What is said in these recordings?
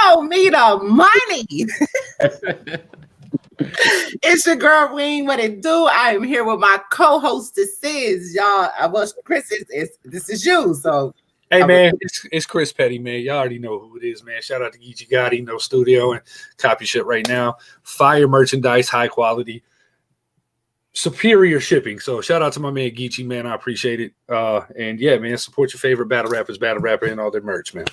show me the money. It's your girl Wing. What it do? I am here with my co-hostesses, y'all. Well, Chris, this is you. So, hey man, it's Chris Petty, man. Y'all already know who it is, man. Shout out to Geechee Gotti, No Studio, and copy shit right now. Fire merchandise, high quality, superior shipping. So shout out to my man Geechee, man. I appreciate it. And yeah, man, support your favorite battle rappers, Battle Rapper, and all their merch, man.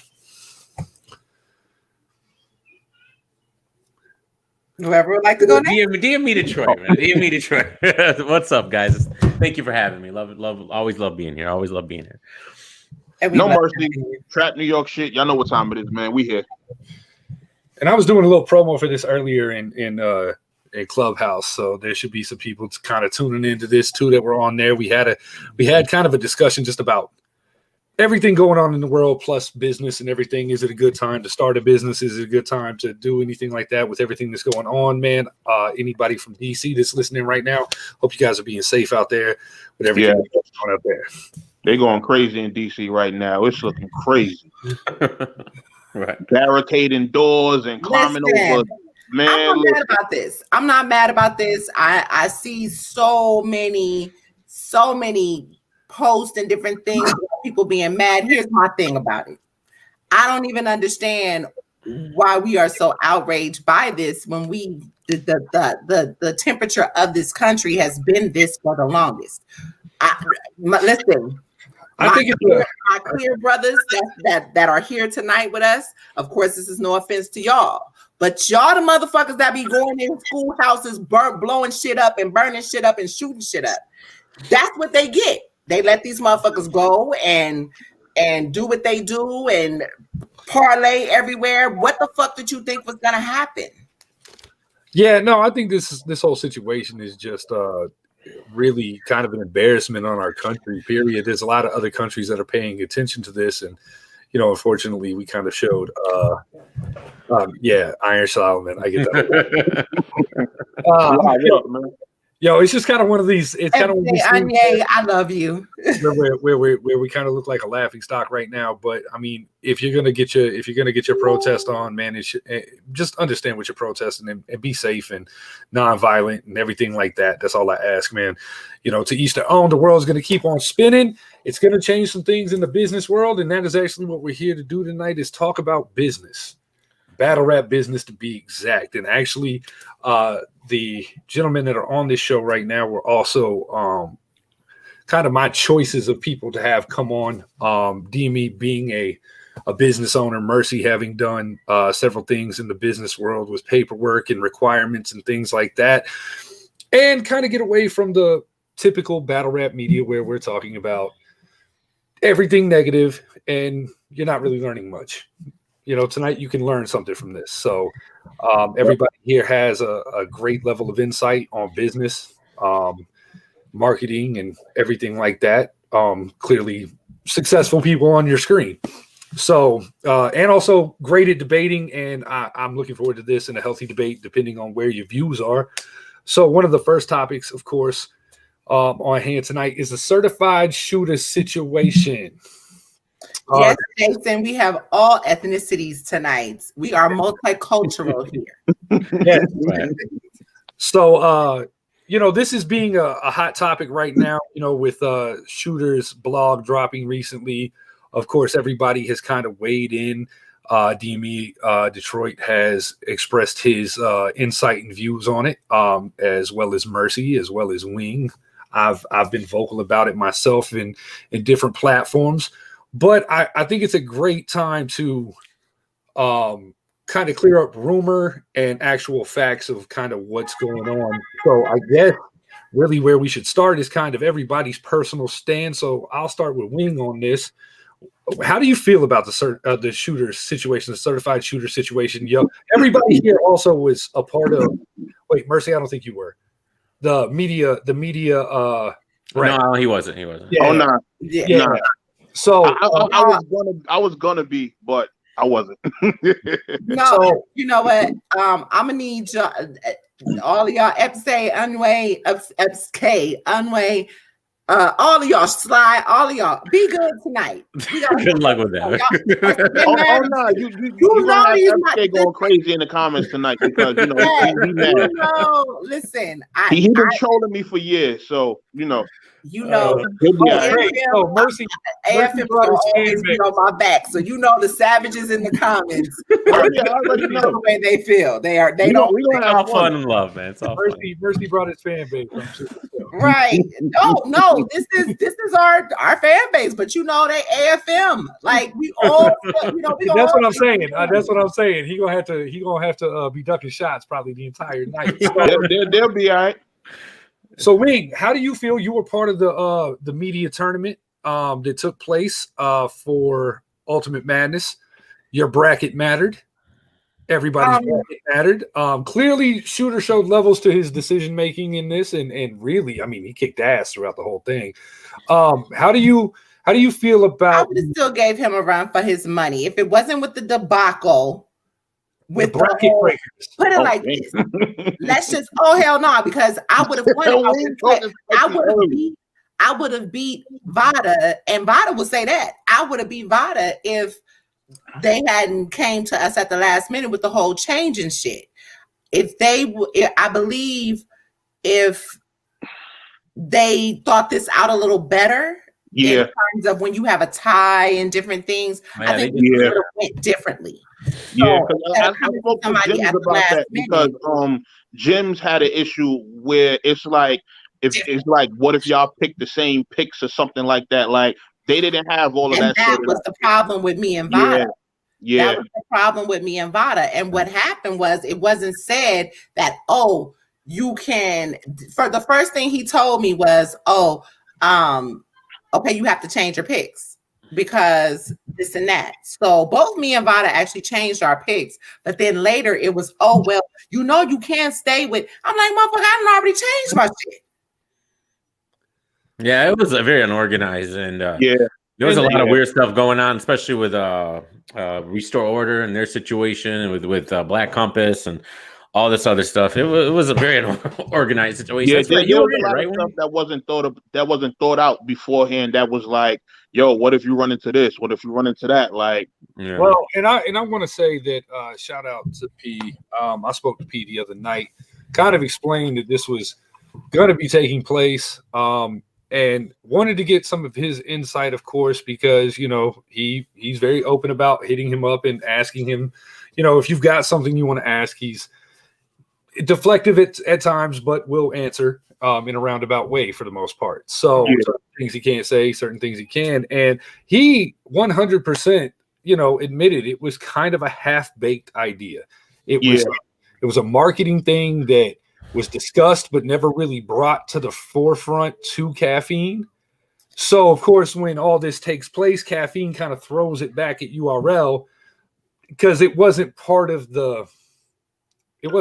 Whoever would like to go next. DM me Detroit, man. DM me Detroit. What's up, guys? Thank you for having me. Always love being here. Always love being here. No mercy, trap New York shit. Y'all know what time it is, man. We here. And I was doing a little promo for this earlier in Clubhouse, so there should be some people kind of tuning into this too that were on there. We had kind of a discussion just about everything going on in the world, plus business and everything. Is it a good time to start a business? Is it a good time to do anything like that with everything that's going on, man? Anybody from DC that's listening right now, hope you guys are being safe out there with everything that's going out there. They're going crazy in DC right now. It's looking crazy. Right. Barricading doors and climbing over. Man, I'm not mad about this. I'm not mad about this. I see so many posts and different things, people being mad. Here's my thing about it. I don't even understand why we are so outraged by this when the temperature of this country has been this for the longest. Listen, I think my clear brothers that are here tonight with us. Of course, this is no offense to y'all, but y'all the motherfuckers that be going in schoolhouses, blowing shit up and burning shit up and shooting shit up. That's what they get. They let these motherfuckers go and do what they do and parlay everywhere. What the fuck did you think was gonna happen? Yeah, no, I think this whole situation is just really kind of an embarrassment on our country, period. There's a lot of other countries that are paying attention to this, and unfortunately we kind of showed Iron Solomon. I get that. Yo, it's just kind of one of these. It's kind of one of these Anye, I love you. where we kind of look like a laughing stock right now. But I mean, if you're gonna get your protest on, man, just understand what you're protesting and be safe and nonviolent and everything like that. That's all I ask, man. To each their own. The world's gonna keep on spinning. It's gonna change some things in the business world, and that is actually what we're here to do tonight: is talk about business. Battle rap business, to be exact. And actually, the gentlemen that are on this show right now were also kind of my choices of people to have come on. Demi being a business owner, Mercy having done several things in the business world with paperwork and requirements and things like that, and kind of get away from the typical battle rap media where we're talking about everything negative and you're not really learning much. Tonight you can learn something from this. So everybody here has a great level of insight on business, marketing, and everything like that. Clearly successful people on your screen. So, and also great at debating. And I'm looking forward to this and a healthy debate, depending on where your views are. So one of the first topics, of course, on hand tonight is the certified shooter situation. Yes, Jason, we have all ethnicities tonight. We are multicultural here. Yes. So, this is being a hot topic right now, with Shooter's blog dropping recently. Of course, everybody has kind of weighed in. DME Detroit has expressed his insight and views on it, as well as Mercy, as well as Wing. I've been vocal about it myself in different platforms. But I think it's a great time to kind of clear up rumor and actual facts of kind of what's going on. So I guess really where we should start is kind of everybody's personal stand. So I'll start with Wing on this. How do you feel about the shooter situation, the certified shooter situation? Everybody here also was a part of. Wait, Mercy, I don't think you were. The media. Right. No, he wasn't. Yeah. Oh no. Yeah. Nah. So I was gonna be, but I wasn't. No, you know what? I'm gonna need all of y'all. Unway. All of y'all slide, all of y'all be good tonight. Good luck with that. No, you gonna have FK going crazy in the comments tonight because he mad. Listen, He been trolling me for years, so Mercy AFM will always be on my back, so the savages in the comments. I already know the way they feel. They don't. We don't have fun and love, man. It's all Mercy brought his fan base. Right. No. This is our fan base, but they AFM. Like we all. That's what I'm saying. That's what I'm saying. He gonna have to be ducking shots probably the entire night. They'll be all right. So, Wing, how do you feel? You were part of the media tournament that took place for Ultimate Madness. Your bracket mattered. Everybody's bracket mattered. Clearly, Shooter showed levels to his decision making in this, and really, I mean, he kicked ass throughout the whole thing. How do you feel about? I would have still gave him a run for his money if it wasn't with the debacle. With the bracket breakers. Put it like this. Let's just hell no, because I would have won. I would have beat Vada, and Vada would say that. I would have beat Vada if they hadn't came to us at the last minute with the whole change and shit. I believe if they thought this out a little better, in terms of when you have a tie and different things, I think it would have went differently. Yeah, I spoke to Jims about that because Jims had an issue where it's like what if y'all picked the same picks or something like that? Like they didn't have all of that. That was the problem with me and Vada. Yeah. That was the problem with me and Vada. And what happened was it wasn't said that, you can. For the first thing he told me was, okay, you have to change your picks because this and that. So both me and Vada actually changed our picks, but then later it was, you can't stay with. I'm like, motherfucker, I done already changed my shit. Yeah, it was a very unorganized, and there was a lot of weird stuff going on, especially with Restore Order and their situation, and with Black Compass and all this other stuff. It was a very organized situation. Yeah, there was a lot of stuff that wasn't thought out beforehand. That was like, yo, what if you run into this? What if you run into that? Like, well, and I want to say that shout out to P. I spoke to P the other night, kind of explained that this was going to be taking place, and wanted to get some of his insight, of course, because he's very open about hitting him up and asking him, if you've got something you want to ask. He's deflective at times, but will answer in a roundabout way for the most part. So certain things he can't say, certain things he can. And he 100%, admitted it was kind of a half-baked idea. It was a marketing thing that was discussed but never really brought to the forefront to caffeine. So, of course, when all this takes place, caffeine kind of throws it back at URL because it wasn't part of the it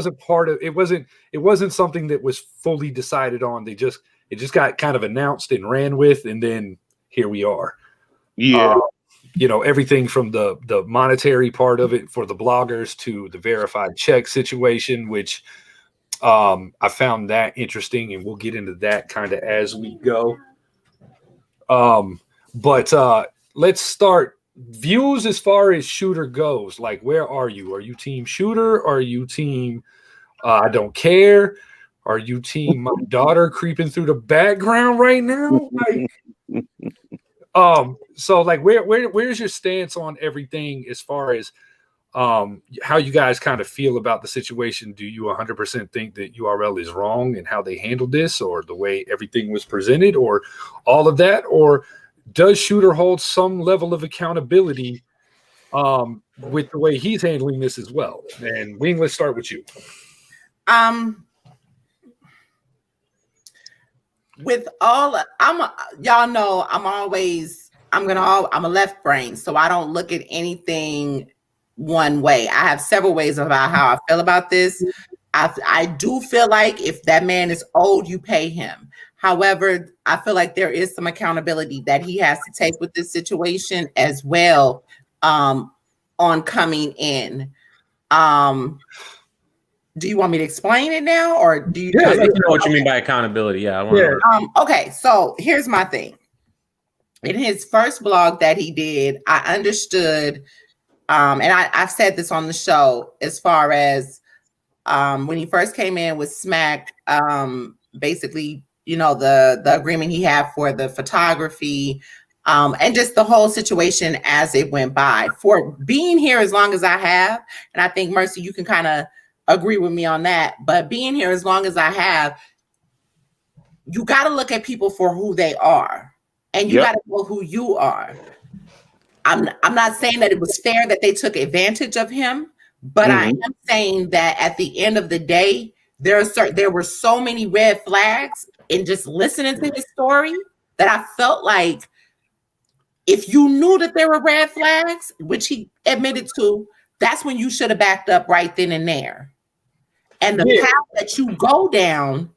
wasn't something that was fully decided on. It just got kind of announced and ran with, and then here we are. Yeah. Everything from the monetary part of it for the bloggers to the verified check situation, which I found that interesting, and we'll get into that kind of as we go. But let's start. Views as far as Shooter goes. Like, where are you? Are you team Shooter? Are you team I don't care? Are you team my daughter creeping through the background right now? So like where's your stance on everything as far as how you guys kind of feel about the situation? Do you 100% think that URL is wrong in how they handled this, or the way everything was presented, or all of that? Or does Shooter hold some level of accountability with the way he's handling this as well? And Wing, let's start with you. With all, y'all know I'm a left brain, so I don't look at anything one way. I have several ways about how I feel about this. I do feel like if that man is old, you pay him. However, I feel like there is some accountability that he has to take with this situation as well, on coming in. Do you want me to explain it now, or do you? Yeah, you know what you mean by accountability. Yeah, I want to. Okay, so here's my thing. In his first blog that he did, I understood, and I've said this on the show, as far as when he first came in with Smack, basically, you know, the agreement he had for the photography, and just the whole situation as it went by. For being here as long as I have, and I think, Mercy, you can kind of agree with me on that, but being here as long as I have, you got to look at people for who they are, and you got to know who you are. I'm not saying that it was fair that they took advantage of him, but I am saying that at the end of the day, there were so many red flags in just listening to his story that I felt like if you knew that there were red flags, which he admitted to, that's when you should have backed up right then and there. And the path that you go down,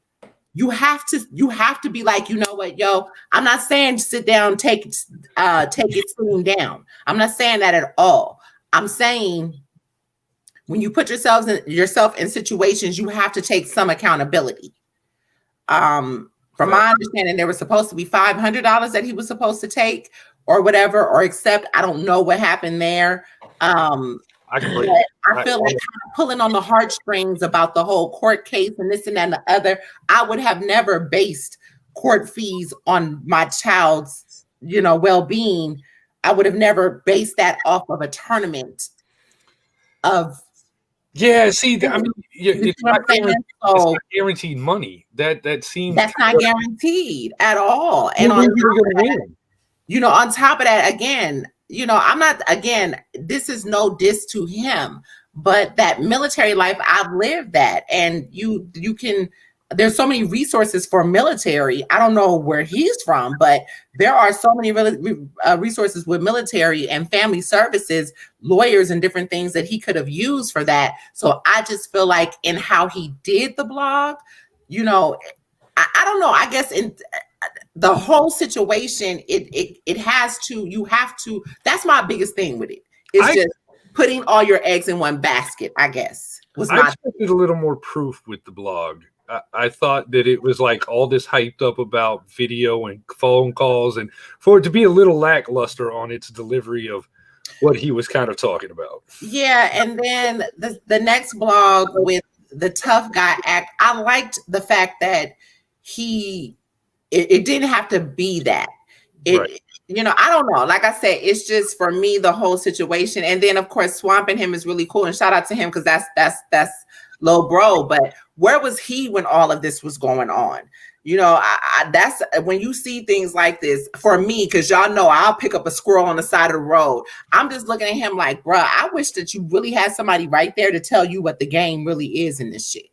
you have to be like, you know what, yo, I'm not saying sit down, take it sitting down. I'm not saying that at all. I'm saying when you put yourself in situations, you have to take some accountability. From my understanding, there was supposed to be $500 that he was supposed to take or whatever, or accept. I don't know what happened there. I feel like kind of pulling on the heartstrings about the whole court case and this and that and the other. I would have never based court fees on my child's, you know, well-being. I would have never based that off of a tournament of. Yeah, see, I mean, it's not guaranteed money. That seems that's not guaranteed at all. And on top of that, again, you know, I'm not, again, this is no diss to him, but that military life, I've lived that. And you can, there's so many resources for military. I don't know where he's from, but there are so many resources with military and family services, lawyers and different things that he could have used for that. So I just feel like in how he did the blog, you know, I don't know, I guess in the whole situation, it has to, you have to, that's my biggest thing with it. It's just putting all your eggs in one basket, I guess. I expected a little more proof with the blog. I thought that it was like all this hyped up about video and phone calls, and for it to be a little lackluster on its delivery of what he was kind of talking about. Yeah, and then the next blog with the tough guy act, I liked the fact that it didn't have to be that. You know, I don't know. Like I said, it's just for me the whole situation, and then of course swamping him is really cool, and shout out to him because that's low bro. But where was he when all of this was going on? You know, that's when you see things like this for me, because y'all know I'll pick up a squirrel on the side of the road. I'm just looking at him like, bruh, I wish that you really had somebody right there to tell you what the game really is in this shit.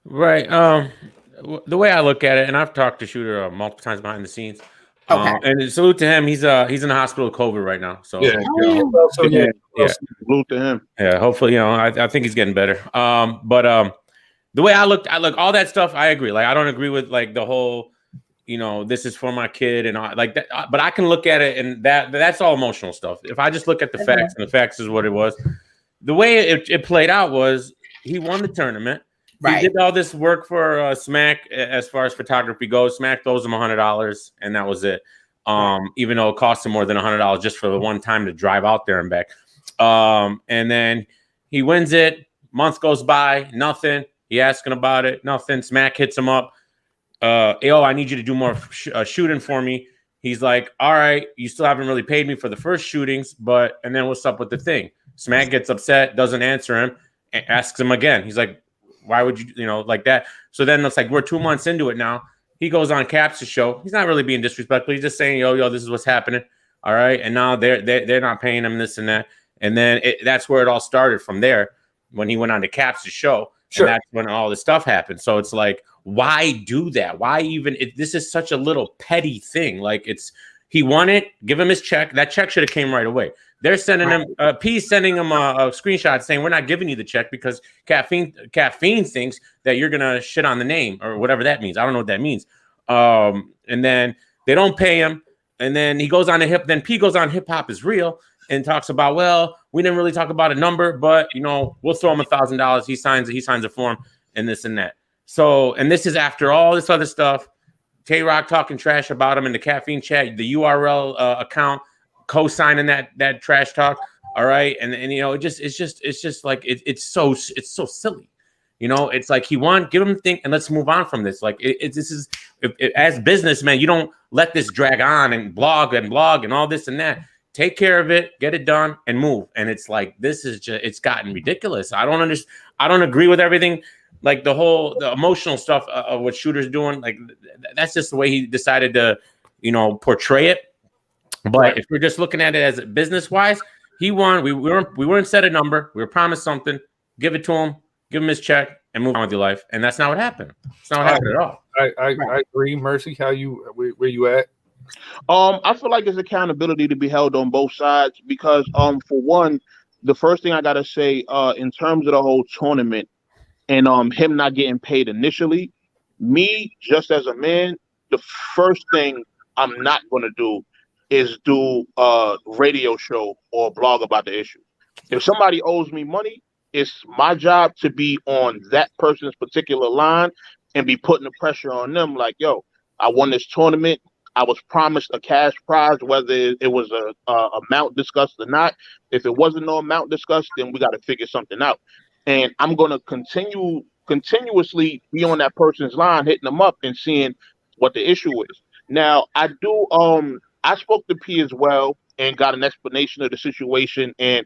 Right. The way I look at it, and I've talked to Shooter multiple times behind the scenes. And salute to him. He's in the hospital with COVID right now. So salute to him. Yeah, hopefully, you know, I think he's getting better. But the way I look all that stuff, I agree. Like, I don't agree with like the whole, you know, this is for my kid and all, like that. But I can look at it, and that's all emotional stuff. If I just look at the facts, and the facts is what it was. The way it played out was he won the tournament. Right. He did all this work for Smack as far as photography goes. Smack owes him $100, and that was it. Even though it cost him more than $100 just for the one time to drive out there and back. And then he wins it. Month goes by, nothing. He asking about it, nothing. Smack hits him up. Yo, I need you to do more shooting for me. He's like, all right, you still haven't really paid me for the first shootings, and then what's up with the thing? Smack gets upset, doesn't answer him, and asks him again. He's like, why would you know, like that? So then it's like, we're 2 months into it now. He goes on Caps' show. He's not really being disrespectful. He's just saying, yo, this is what's happening. All right. And now they're not paying him this and that. And then that's where it all started from there when he went on to Caps' show. Sure. And that's when all this stuff happened. So it's like, why do that? Why even? This is such a little petty thing. Like, he won it. Give him his check. That check should have came right away. They're sending him sending him a screenshot saying we're not giving you the check because caffeine thinks that you're gonna shit on the name or whatever that means. I don't know what that means. And then they don't pay him, and then he goes on to Then P goes on Hip Hop Is Real, and talks about, well, we didn't really talk about a number, but we'll throw him $1,000. He signs a form and this and that. So, and this is after all this other stuff. Tay-Rock talking trash about him in the caffeine chat, the URL account co-signing that trash talk. All right, and it's just like it's so silly. It's like he won, give him a thing, and let's move on from this. Like as businessmen, you don't let this drag on and blog and all this and that. Take care of it, get it done, and move. And it's like it's gotten ridiculous. I don't agree with everything. Like the emotional stuff of what Shooter's doing, like that's just the way he decided to, portray it. But if we're just looking at it as business wise, he won. We weren't set a number. We were promised something. Give it to him. Give him his check and move on with your life. And that's not what happened. It's not what happened at all. I agree, Mercy. Where you at? I feel like there's accountability to be held on both sides because for one, the first thing I gotta say in terms of the whole tournament and him not getting paid initially, me just as a man, the first thing I'm not gonna do is do a radio show or blog about the issue. If somebody owes me money, it's my job to be on that person's particular line and be putting the pressure on them like, yo, I won this tournament. I was promised a cash prize, whether it was a amount discussed or not. If it wasn't no amount discussed, then we got to figure something out. And I'm going to continuously be on that person's line, hitting them up and seeing what the issue is. Now, I spoke to P as well and got an explanation of the situation. And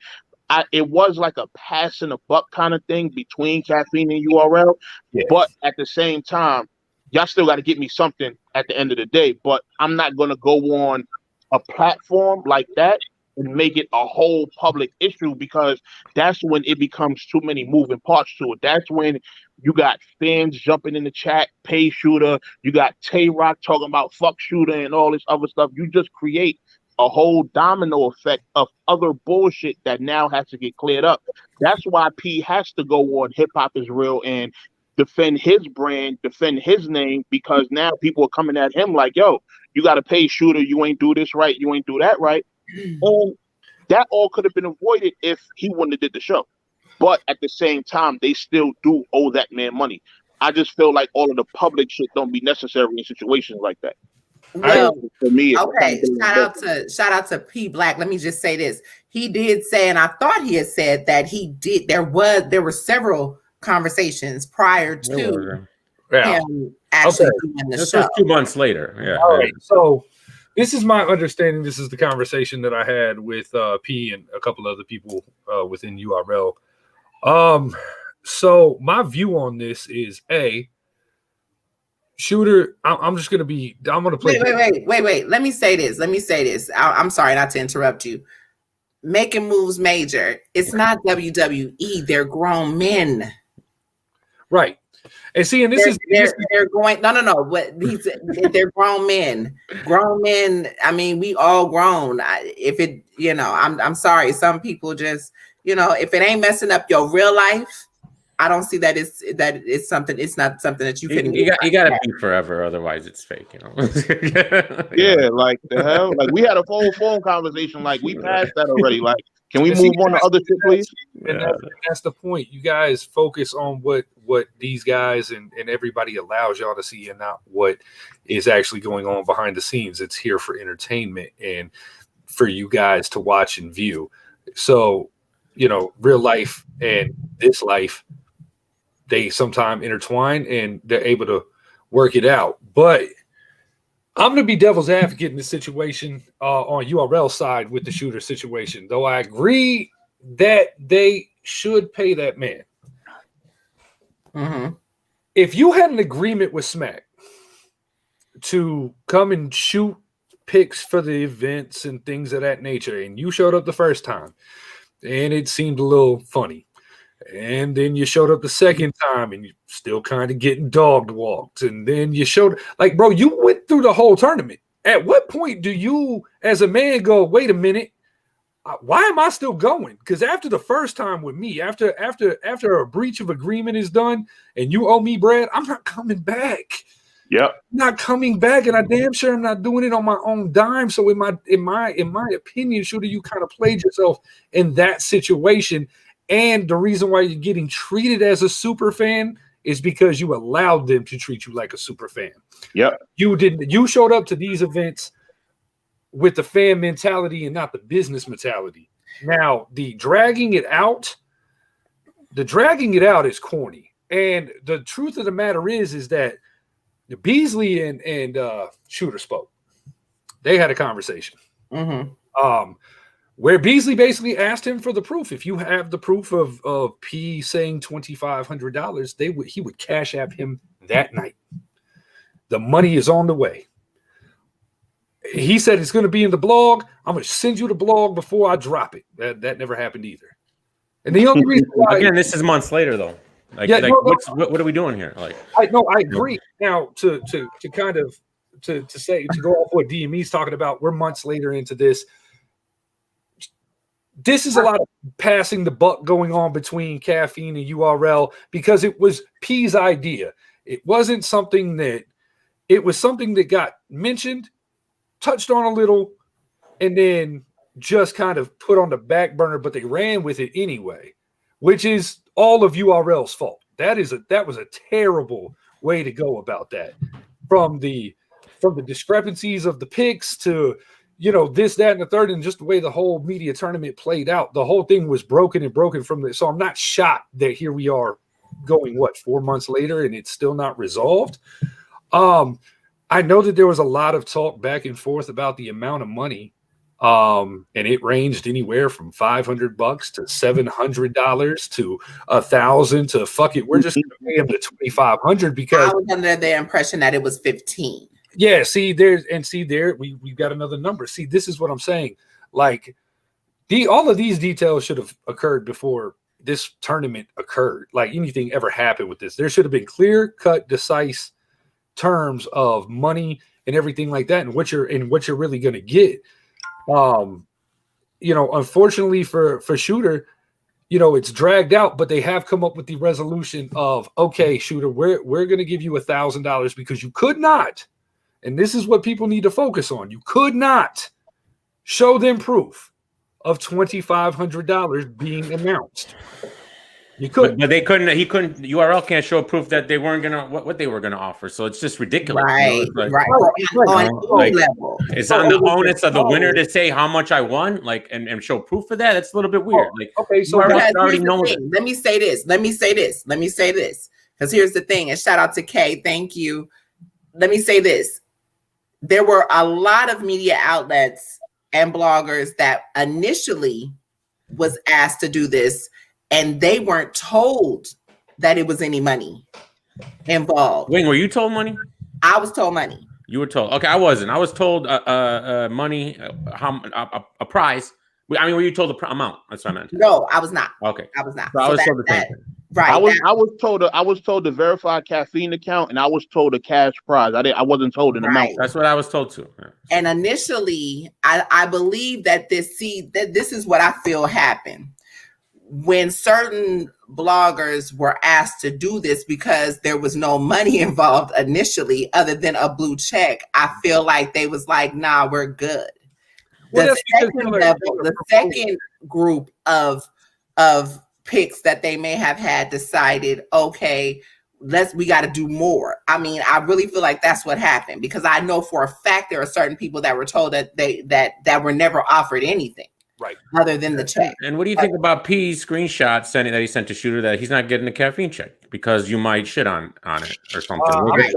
it was like a pass in the buck kind of thing between Caffeine and URL. Yeah. But at the same time, y'all still got to get me something at the end of the day. But I'm not going to go on a platform like that and make it a whole public issue because that's when it becomes too many moving parts to it. That's when you got fans jumping in the chat, pay Shooter. You got Tay-Rock talking about fuck Shooter and all this other stuff. You just create a whole domino effect of other bullshit that now has to get cleared up. That's why P has to go on Hip Hop Is Real and defend his brand, defend his name, because now people are coming at him like, yo, you got to pay Shooter. You ain't do this right. You ain't do that right. And that all could have been avoided if he wouldn't have did the show. But at the same time, they still do owe that man money. I just feel like all of the public shit don't be necessary in situations like that. Well, for me, okay. Shout out to P Black. Let me just say this. He did say, and I thought he had said that there were several conversations prior to him actually doing the show. Was 2 months later. Yeah. All right. So this is my understanding. This is the conversation that I had with P and a couple other people within URL. So my view on this is Shooter, I'm going to play. Wait. Let me say this. I'm sorry not to interrupt you. Making Moves Major. It's not WWE. They're grown men. Right. And see, and they're going, no. They're grown men. Grown men. I mean, we all grown. I'm sorry. Some people just, if it ain't messing up your real life, I don't see that it's something. It's not something that you can. You got to be forever, otherwise it's fake. Yeah, like the hell. Like we had a full phone conversation. Like we passed that already. Like, can we move on to other shit, please? And that's the point. You guys focus on what these guys and everybody allows y'all to see, and not what is actually going on behind the scenes. It's here for entertainment and for you guys to watch and view. So, real life and this life, they sometimes intertwine and they're able to work it out. But I'm going to be devil's advocate in this situation on URL side with the Shooter situation, though I agree that they should pay that man. Mm-hmm. If you had an agreement with Smack to come and shoot pics for the events and things of that nature, and you showed up the first time and it seemed a little funny, and then you showed up the second time and you're still kind of getting dog walked. And then you showed, like, bro, you went through the whole tournament. At what point do you, as a man, go, wait a minute, why am I still going? Because after the first time with me, after a breach of agreement is done and you owe me bread, I'm not coming back. Yep. Not coming back, and I damn sure I'm not doing it on my own dime. So in my opinion, Shooter, you kind of played yourself in that situation. And the reason why you're getting treated as a super fan is because you allowed them to treat you like a super fan. Yep. You showed up to these events with the fan mentality and not the business mentality. Now, the dragging it out is corny. And the truth of the matter is that Beasley and Shooter spoke. They had a conversation. Mm-hmm. Where Beasley basically asked him for the proof. If you have the proof of P saying $2,500, he would cash app him that night. The money is on the way. He said it's going to be in the blog. I'm going to send you the blog before I drop it. That never happened either. And the only reason why, again, this is months later though. What are we doing here? I agree. Now to kind of to go off what DME's talking about, we're months later into this. This is a lot of passing the buck going on between Caffeine and URL because it was P's idea. It wasn't something that got mentioned, touched on a little, and then just kind of put on the back burner, but they ran with it anyway, which is all of URL's fault. That was a terrible way to go about that. From the discrepancies of the picks to this, that, and the third, and just the way the whole media tournament played out. The whole thing was broken from this. So I'm not shocked that here we are going, 4 months later, and it's still not resolved. I know that there was a lot of talk back and forth about the amount of money. And it ranged anywhere from $500 to $700 to $1,000 to fuck it. We're just going to pay him the $2,500 because I was under the impression that it was 15. Yeah, we've got another number. See, this is what I'm saying. Like all of these details should have occurred before this tournament occurred. Like anything ever happened with this, there should have been clear-cut, decisive terms of money and everything like that, and what you're really going to get. Unfortunately for Shooter, it's dragged out, but they have come up with the resolution of, okay, Shooter, we're going to give you $1,000 because you could not. And this is what people need to focus on. You could not show them proof of $2,500 being announced. You could, but they couldn't. He couldn't. URL can't show proof that they weren't gonna what they were gonna offer. So it's just ridiculous. Right, right. It's on the onus of the winner to say how much I won, and show proof of that. It's a little bit weird. Okay, so already know. Let me say this. Because here's the thing. And shout out to Kay. Thank you. Let me say this. There were a lot of media outlets and bloggers that initially was asked to do this, and they weren't told that it was any money involved. Wing, were you told money? I was told money. You were told. Okay, I wasn't. I was told money, a prize. I mean, were you told the amount? That's what I meant. No, I was not. Okay, I was not. So I was told the same thing. Right. I was told the verified Caffeine account, and I was told a cash prize. I wasn't told an amount. That's what I was told too. Yeah. And initially, I believe that this is what I feel happened when certain bloggers were asked to do this because there was no money involved initially, other than a blue check. I feel like they was like, "Nah, we're good." The second group of picks that they may have had decided, okay, we got to do more. I mean, I really feel like that's what happened, because I know for a fact there are certain people that were told that that were never offered anything, right, other than the check. And what do you think about P's screenshot that he sent to Shooter that he's not getting a caffeine check because you might shit on it or something?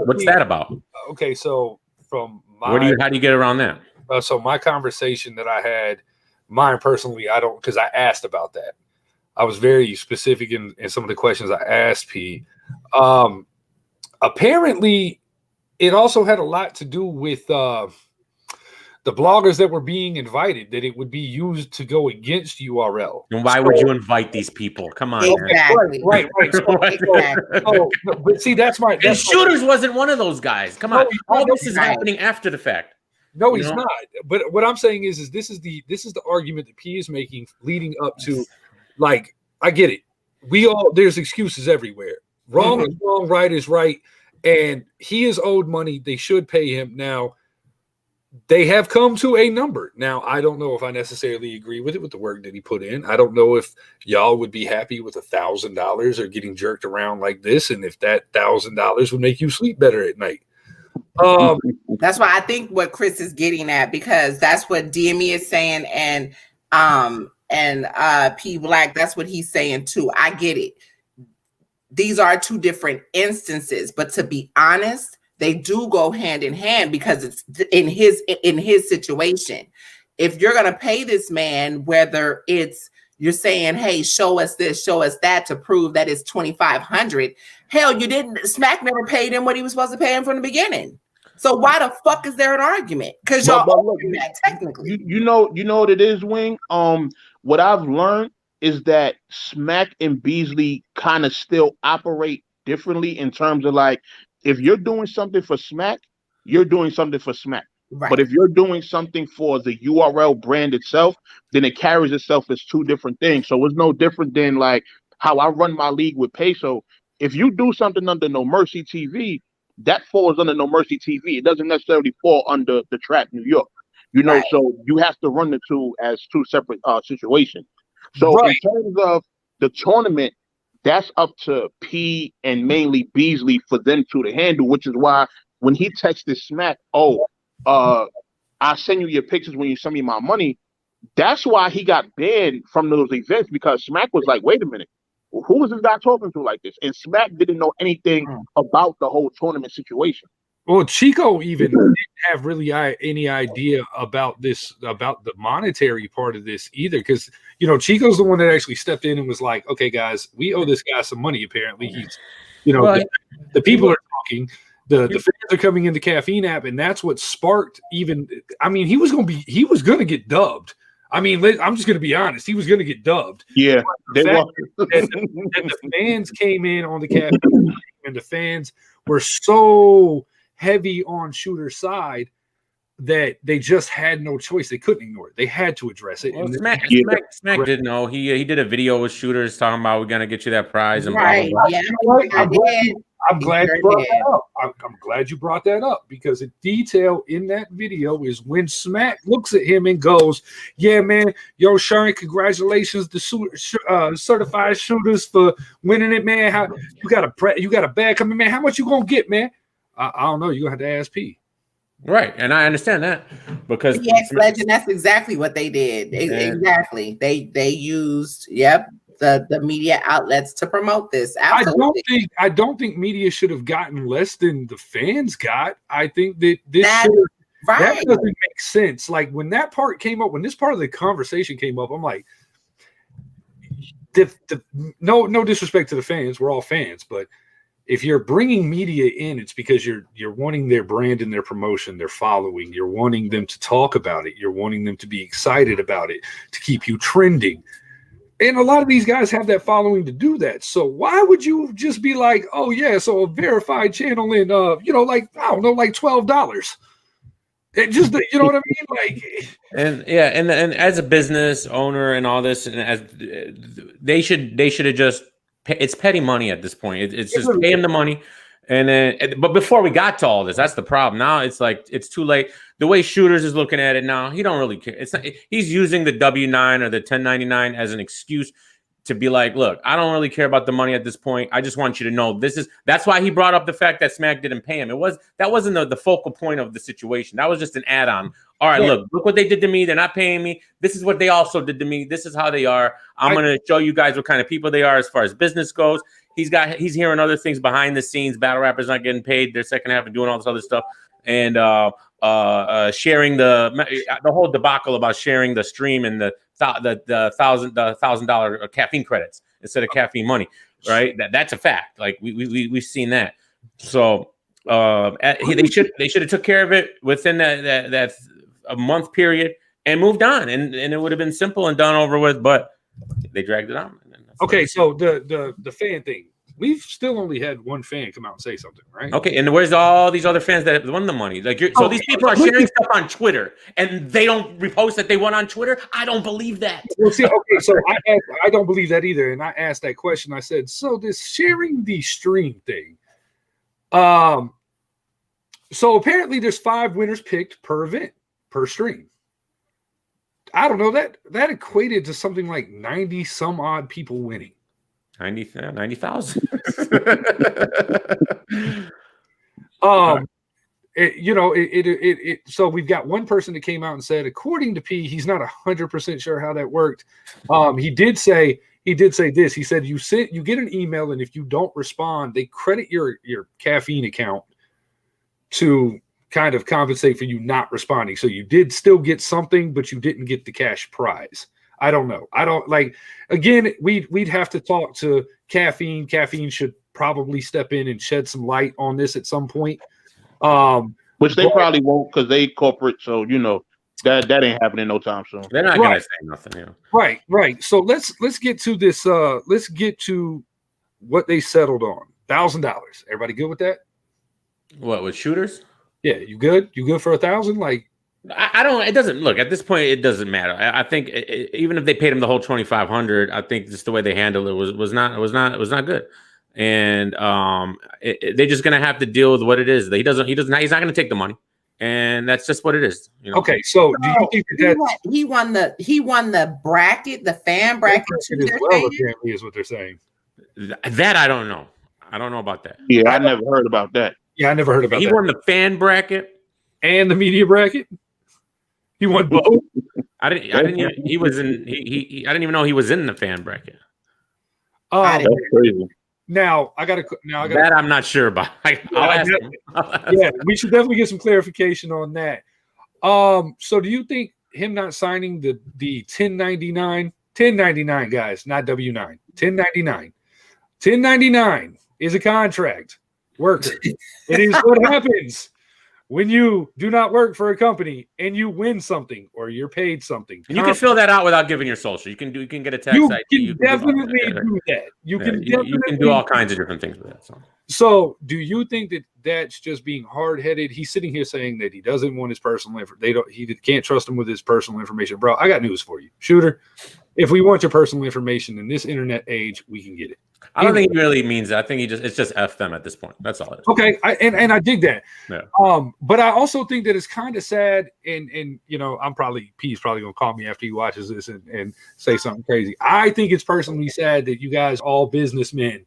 What's that about? Okay, so from how do you get around that? So my conversation that I had, mine personally, I don't, because I asked about that. I was very specific in some of the questions I asked P. Apparently, it also had a lot to do with the bloggers that were being invited, that it would be used to go against URL. And why would you invite these people? Come on. Exactly. Right. But see, that's my... And Shooters wasn't one of those guys. Come on. All this is happening after the fact. No, he's not. But what I'm saying is this is the argument that P is making leading up to, like, I get it. There's excuses everywhere. Wrong is wrong, right is right. and he is owed money. They should pay him. Now, they have come to a number. Now, I don't know if I necessarily agree with it, with the work that he put in. I don't know if y'all would be happy with $1,000 or getting jerked around like this, and if that $1,000 would make you sleep better at night. That's why I think what Chris is getting at, because that's what DME is saying, and P Black, that's what he's saying too. I get it. These are two different instances, but to be honest, they do go hand in hand, because it's in his situation. If you're going to pay this man, whether it's you're saying, hey, show us this, show us that to prove that it's $2,500. Hell, you didn't. Smack never paid him what he was supposed to pay him from the beginning. So why the fuck is there an argument? Because y'all own that technically. You know what it is, Wing. What I've learned is that Smack and Beasley kind of still operate differently in terms of, like, if you're doing something for Smack, you're doing something for Smack. Right. But if you're doing something for the URL brand itself, then it carries itself as two different things. So it's no different than like how I run my league with Peso. If you do something under No Mercy TV, that falls under No Mercy TV. It doesn't necessarily fall under the Trap New York. You know, right. So you have to run the two as two separate situations. So in terms of the tournament, that's up to P and mainly Beasley for them two to handle, which is why when he texted Smack, I'll send you your pictures when you send me my money. That's why he got banned from those events, because Smack was like, wait a minute, who was this guy talking to like this? And Smack didn't know anything about the whole tournament situation. Well, Chico even didn't have really any idea about this, about the monetary part of this either, because, you know, Chico's the one that actually stepped in and was like, okay, guys, we owe this guy some money, apparently. He's, you know, the people are talking. The fans are coming in the Caffeine app, and that's what sparked even. I mean, he was going to get dubbed. I mean, I'm just going to be honest. He was going to get dubbed. Yeah. The fans came in on the Caffeine, and the fans were so heavy on Shooter's side that they just had no choice. They couldn't ignore it. They had to address it. Well, Smack didn't know. He did a video with Shooters talking about, we're going to get you that prize. And right. Blah, blah, blah. Yeah. I'm glad you brought that up. I'm glad you brought that up, because the detail in that video is when Smack looks at him and goes, yeah, man, yo, Sharon, congratulations to certified shooters for winning it, man. How you got a bag coming, man. How much you gonna get, man? I don't know. You're gonna have to ask P. Right, and I understand that, because Legend, that's exactly what they did. Exactly. They used the media outlets to promote this. Absolutely. I don't think media should have gotten less than the fans got. I think that that doesn't make sense. Like when that part came up, when this part of the conversation came up, I'm like, no disrespect to the fans, we're all fans, but if you're bringing media in, it's because you're wanting their brand and their promotion, their following. You're wanting them to talk about it. You're wanting them to be excited about it, to keep you trending. And a lot of these guys have that following to do that. So why would you just be like, oh yeah, so a verified channel in like, I don't know, like $12. It just, you know what I mean? Like, and as a business owner and all this, and as they should have just, it's petty money at this point. It's just pay him the money. And then, but before we got to all this, that's the problem. Now it's like, it's too late. The way Shooters is looking at it now, he don't really care. It's not, he's using the W-9 or the 1099 as an excuse to be like, look, I don't really care about the money at this point. I just want you to know that's why he brought up the fact that Smack didn't pay him. That wasn't the focal point of the situation. That was just an add-on. All right, look what they did to me. They're not paying me. This is what they also did to me. This is how they are. I'm going to show you guys what kind of people they are as far as business goes. He's hearing other things behind the scenes. Battle rappers not getting paid their second half and doing all this other stuff. And sharing the whole debacle about sharing the stream and the $1,000 caffeine credits instead of caffeine money, right? That's a fact. Like we've seen that. So they should have took care of it within that a month period and moved on, and it would have been simple and done over with. But they dragged it on. Okay, so the fan thing. We've still only had one fan come out and say something, right? Okay, and where's all these other fans that won the money? Like, so these people are sharing stuff on Twitter, and they don't repost that they won on Twitter. I don't believe that. Well, see, okay, so I don't believe that either. And I asked that question. I said, so this sharing the stream thing, So apparently there's 5 winners picked per event, per stream. I don't know, that equated to something like 90 some odd people winning. 90,000. So we've got one person that came out and said, according to P, he's not 100% sure how that worked. He did say this. He said you get an email, and if you don't respond, they credit your caffeine account to kind of compensate for you not responding. So you did still get something, but you didn't get the cash prize. I don't know. I don't like. Again, we'd have to talk to caffeine. Caffeine should probably step in and shed some light on this at some point. Which they probably won't, because they corporate. So that ain't happening no time soon. They're not gonna say nothing. Right. So let's get to this. Let's get to what they settled on. $1,000. Everybody good with that? What, with shooters? Yeah, you good? You good for $1,000? Like, I don't. It doesn't look at this point. It doesn't matter. I think even if they paid him the whole 2,500, I think just the way they handled it was not good. And they're just gonna have to deal with what it is. He's not gonna take the money, and that's just what it is. Okay, so do you think that he won the bracket, the fan bracket? Apparently, is what they're saying. That I don't know. I don't know about that. Yeah, I never heard about that. Yeah, I never heard about that. He won the fan bracket and the media bracket. He won both. I didn't even know he was in the fan bracket. That's crazy. Now I got that I'm not sure about. I'll ask him. Yeah, we should definitely get some clarification on that. So do you think him not signing the 1099 guys, not W9, 1099 is a contract worker. It is what happens when you do not work for a company and you win something or you're paid something. And you can fill that out without giving your social. You can get a tax ID. You can definitely do that. You can do all kinds of different things with that. So do you think that that's just being hard-headed? He's sitting here saying that he doesn't want his personal information. He can't trust him with his personal information. Bro, I got news for you. Shooter, if we want your personal information in this internet age, we can get it. I don't think he really means that. I think it's just F them at this point. That's all it is. Okay, I dig that. Yeah. But I also think that it's kind of sad, and P's probably gonna call me after he watches this and say something crazy. I think it's personally sad that you guys are all businessmen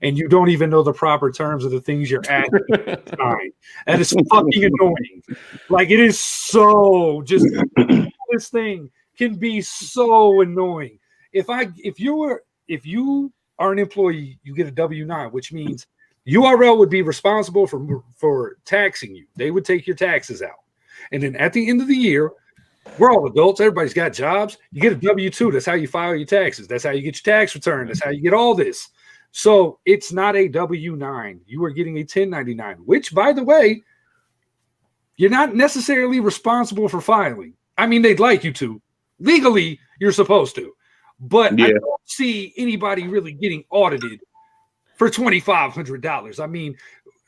and you don't even know the proper terms of the things you're asking to sign. And it's fucking annoying. Like, it is so just this thing can be so annoying. If you are an employee, you get a W-9, which means URL would be responsible for taxing you. They would take your taxes out. And then at the end of the year, we're all adults. Everybody's got jobs. You get a W-2. That's how you file your taxes. That's how you get your tax return. That's how you get all this. So it's not a W-9. You are getting a 1099, which, by the way, you're not necessarily responsible for filing. I mean, they'd like you to. Legally, you're supposed to. But I don't see anybody really getting audited for $2,500. I mean,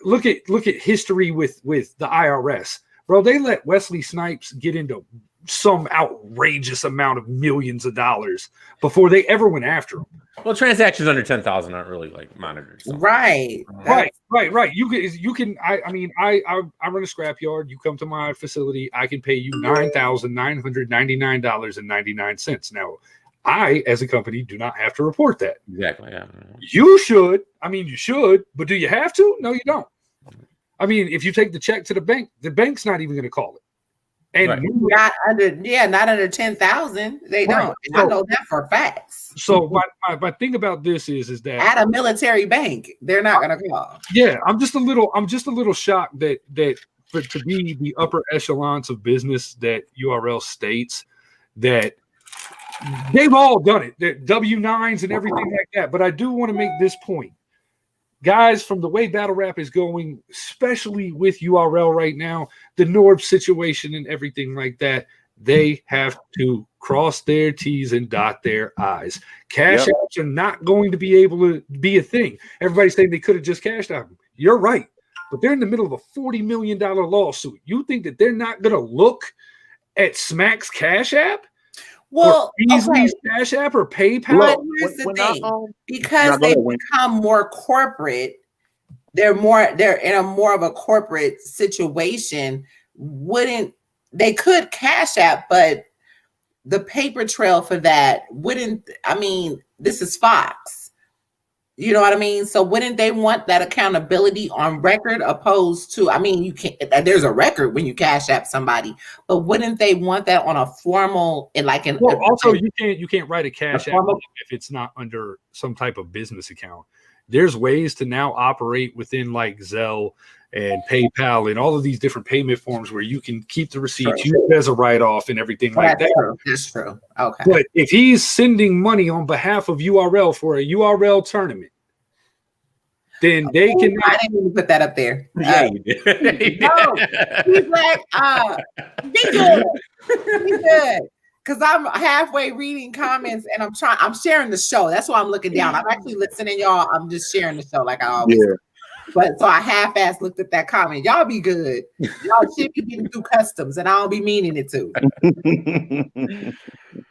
look at history with the IRS, bro. They let Wesley Snipes get into some outrageous amount of millions of dollars before they ever went after him. Well, transactions under 10,000 aren't really like monitored. So. Right. You can. I run a scrapyard. You come to my facility, I can pay you $9,999.99. Now, I, as a company, do not have to report that. Exactly. Yeah. You should. I mean, you should, but do you have to? No, you don't. I mean, if you take the check to the bank's not even going to call it. And not under 10,000. They don't. I know that for facts. So my thing about this is that at a military bank, they're not going to call. Yeah, I'm just a little shocked that to be the upper echelons of business that URL states that. They've all done it. They're W-9s and everything like that. But I do want to make this point. Guys, from the way Battlerap is going, especially with URL right now, the Norb situation and everything like that, they have to cross their T's and dot their I's. Cash apps are not going to be able to be a thing. Everybody's saying they could have just cashed out them. You're right. But they're in the middle of a $40 million lawsuit. You think that they're not going to look at Smack's Cash App? Well, Beasley's Cash App or PayPal. But here's the thing: because they become more corporate, they're in a more of a corporate situation. Wouldn't they could Cash App, but the paper trail for that wouldn't, I mean, this is Fox. You know what I mean? So wouldn't they want that accountability on record opposed to, I mean, you can't, there's a record when you Cash App somebody, but wouldn't they want that on a formal, also you can't write a Cash App if it's not under some type of business account. There's ways to now operate within like Zelle and PayPal and all of these different payment forms where you can keep the receipts, use it as a write-off and everything like that. That's true. Okay. But if he's sending money on behalf of URL for a URL tournament, then they can. I didn't even put that up there. Yeah, you did. No, he's like, be good. Be good. Because I'm halfway reading comments and I'm sharing the show. That's why I'm looking down. I'm actually listening, y'all. I'm just sharing the show like I always do. But so I half-ass looked at that comment. Y'all be good. Y'all should be getting through customs, and I don't be meaning it to.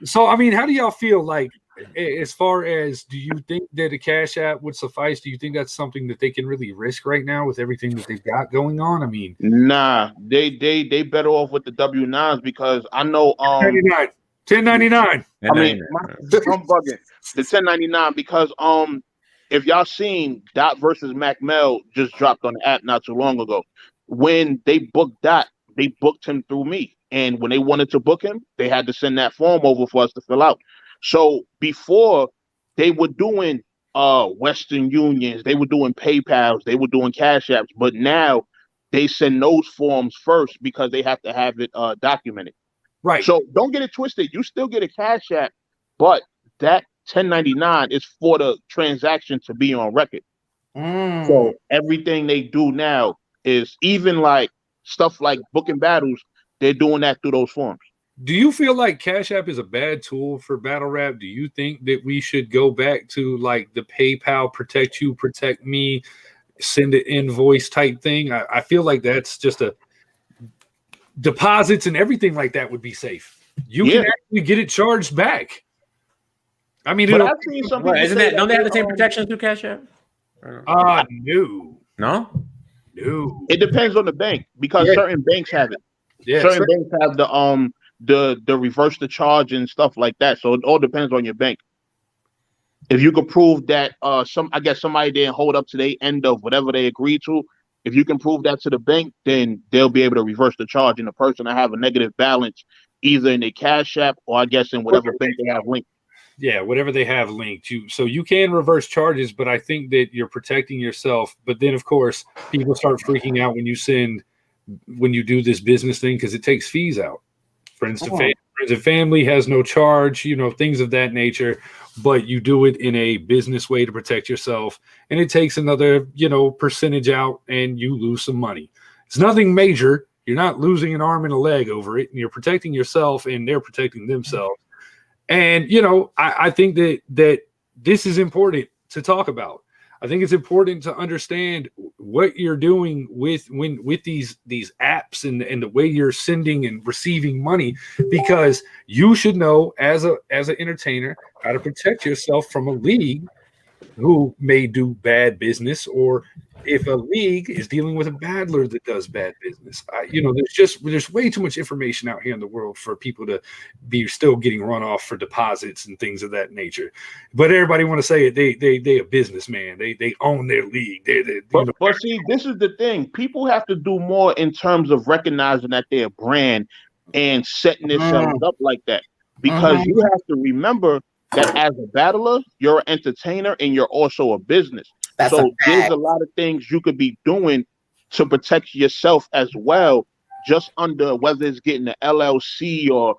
So, I mean, how do y'all feel like, as far as, do you think that a Cash App would suffice? Do you think that's something that they can really risk right now with everything that they've got going on? I mean, nah, they better off with the W-9s because I know 1099. I mean, I'm bugging the 1099 because if y'all seen Dot versus Mac Mel just dropped on the app not too long ago. When they booked Dot, they booked him through me, and when they wanted to book him, they had to send that form over for us to fill out. So before they were doing Western Unions, they were doing PayPals, they were doing Cash Apps, but now they send those forms first because they have to have it documented. Right. So don't get it twisted. You still get a Cash App, but that 1099 is for the transaction to be on record. So everything they do now is even like stuff like booking battles, they're doing that through those forms. Do you feel like Cash App is a bad tool for battle rap? Do you think that we should go back to like the PayPal protect you, protect me, send an invoice type thing? I feel like that's just a deposits and everything like that would be safe. You can actually get it charged back. I mean, but I've seen some people isn't that, don't they have the same protections through Cash App? No. It depends on the bank because certain banks have it. Certain banks have the reverse the charge and stuff like that. So it all depends on your bank. If you could prove that somebody didn't hold up to the end of whatever they agreed to, if you can prove that to the bank, then they'll be able to reverse the charge, and the person will have a negative balance either in their Cash App or I guess in whatever bank they have linked. Yeah, whatever they have linked. So you can reverse charges, but I think that you're protecting yourself. But then, of course, people start freaking out when you do this business thing because it takes fees out. Friends and family has no charge, things of that nature. But you do it in a business way to protect yourself, and it takes another, percentage out, and you lose some money. It's nothing major. You're not losing an arm and a leg over it, and you're protecting yourself, and they're protecting themselves. And, I think that this is important to talk about. I think it's important to understand what you're doing with these apps and the way you're sending and receiving money, because you should know as an entertainer how to protect yourself from a league who may do bad business, or if a league is dealing with a battler that does bad business. There's way too much information out here in the world for people to be still getting run off for deposits and things of that nature. But everybody want to say they a businessman. They own their league. But see, this is the thing. People have to do more in terms of recognizing that they're a brand and setting themselves up like that. Because you have to remember that as a battler, you're an entertainer and you're also a business. So there's a lot of things you could be doing to protect yourself as well, just under whether it's getting an LLC or,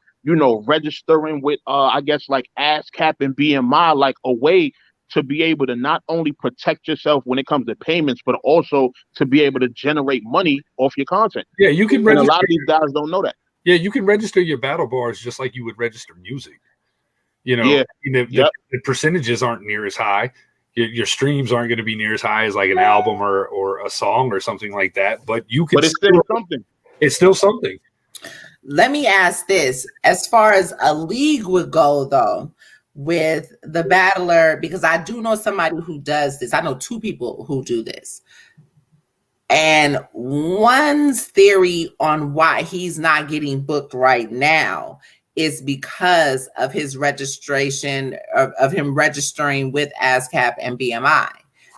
registering with, like ASCAP and BMI, like a way to be able to not only protect yourself when it comes to payments, but also to be able to generate money off your content. Yeah, you can. And a lot of these guys don't know that. Yeah, you can register your battle bars just like you would register music. The percentages aren't near as high. Your streams aren't going to be near as high as like an album or a song or something like that. But you can. But it's still something. It's still something. Let me ask this: as far as a league would go, though, with the battler, because I do know somebody who does this. I know two people who do this. And one's theory on why he's not getting booked right now is because of his registration, of him registering with ASCAP and BMI.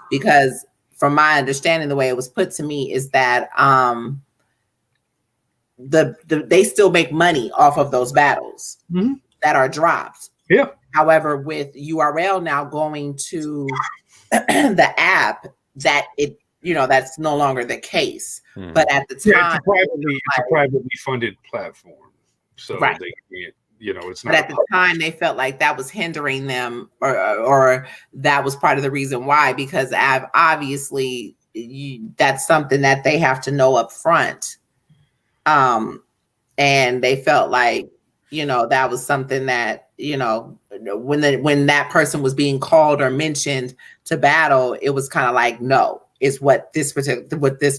Because from my understanding, the way it was put to me is that they still make money off of those battles that are dropped. Yeah. However, with URL now going to the app, that that's no longer the case. But at the time, it's a privately funded platform, so right. It's not. But at the time, they felt like that was hindering them, or that was part of the reason why, because obviously that's something that they have to know up front. And they felt like, that was something that, when that person was being called or mentioned to battle, it was kind of like, no, is what this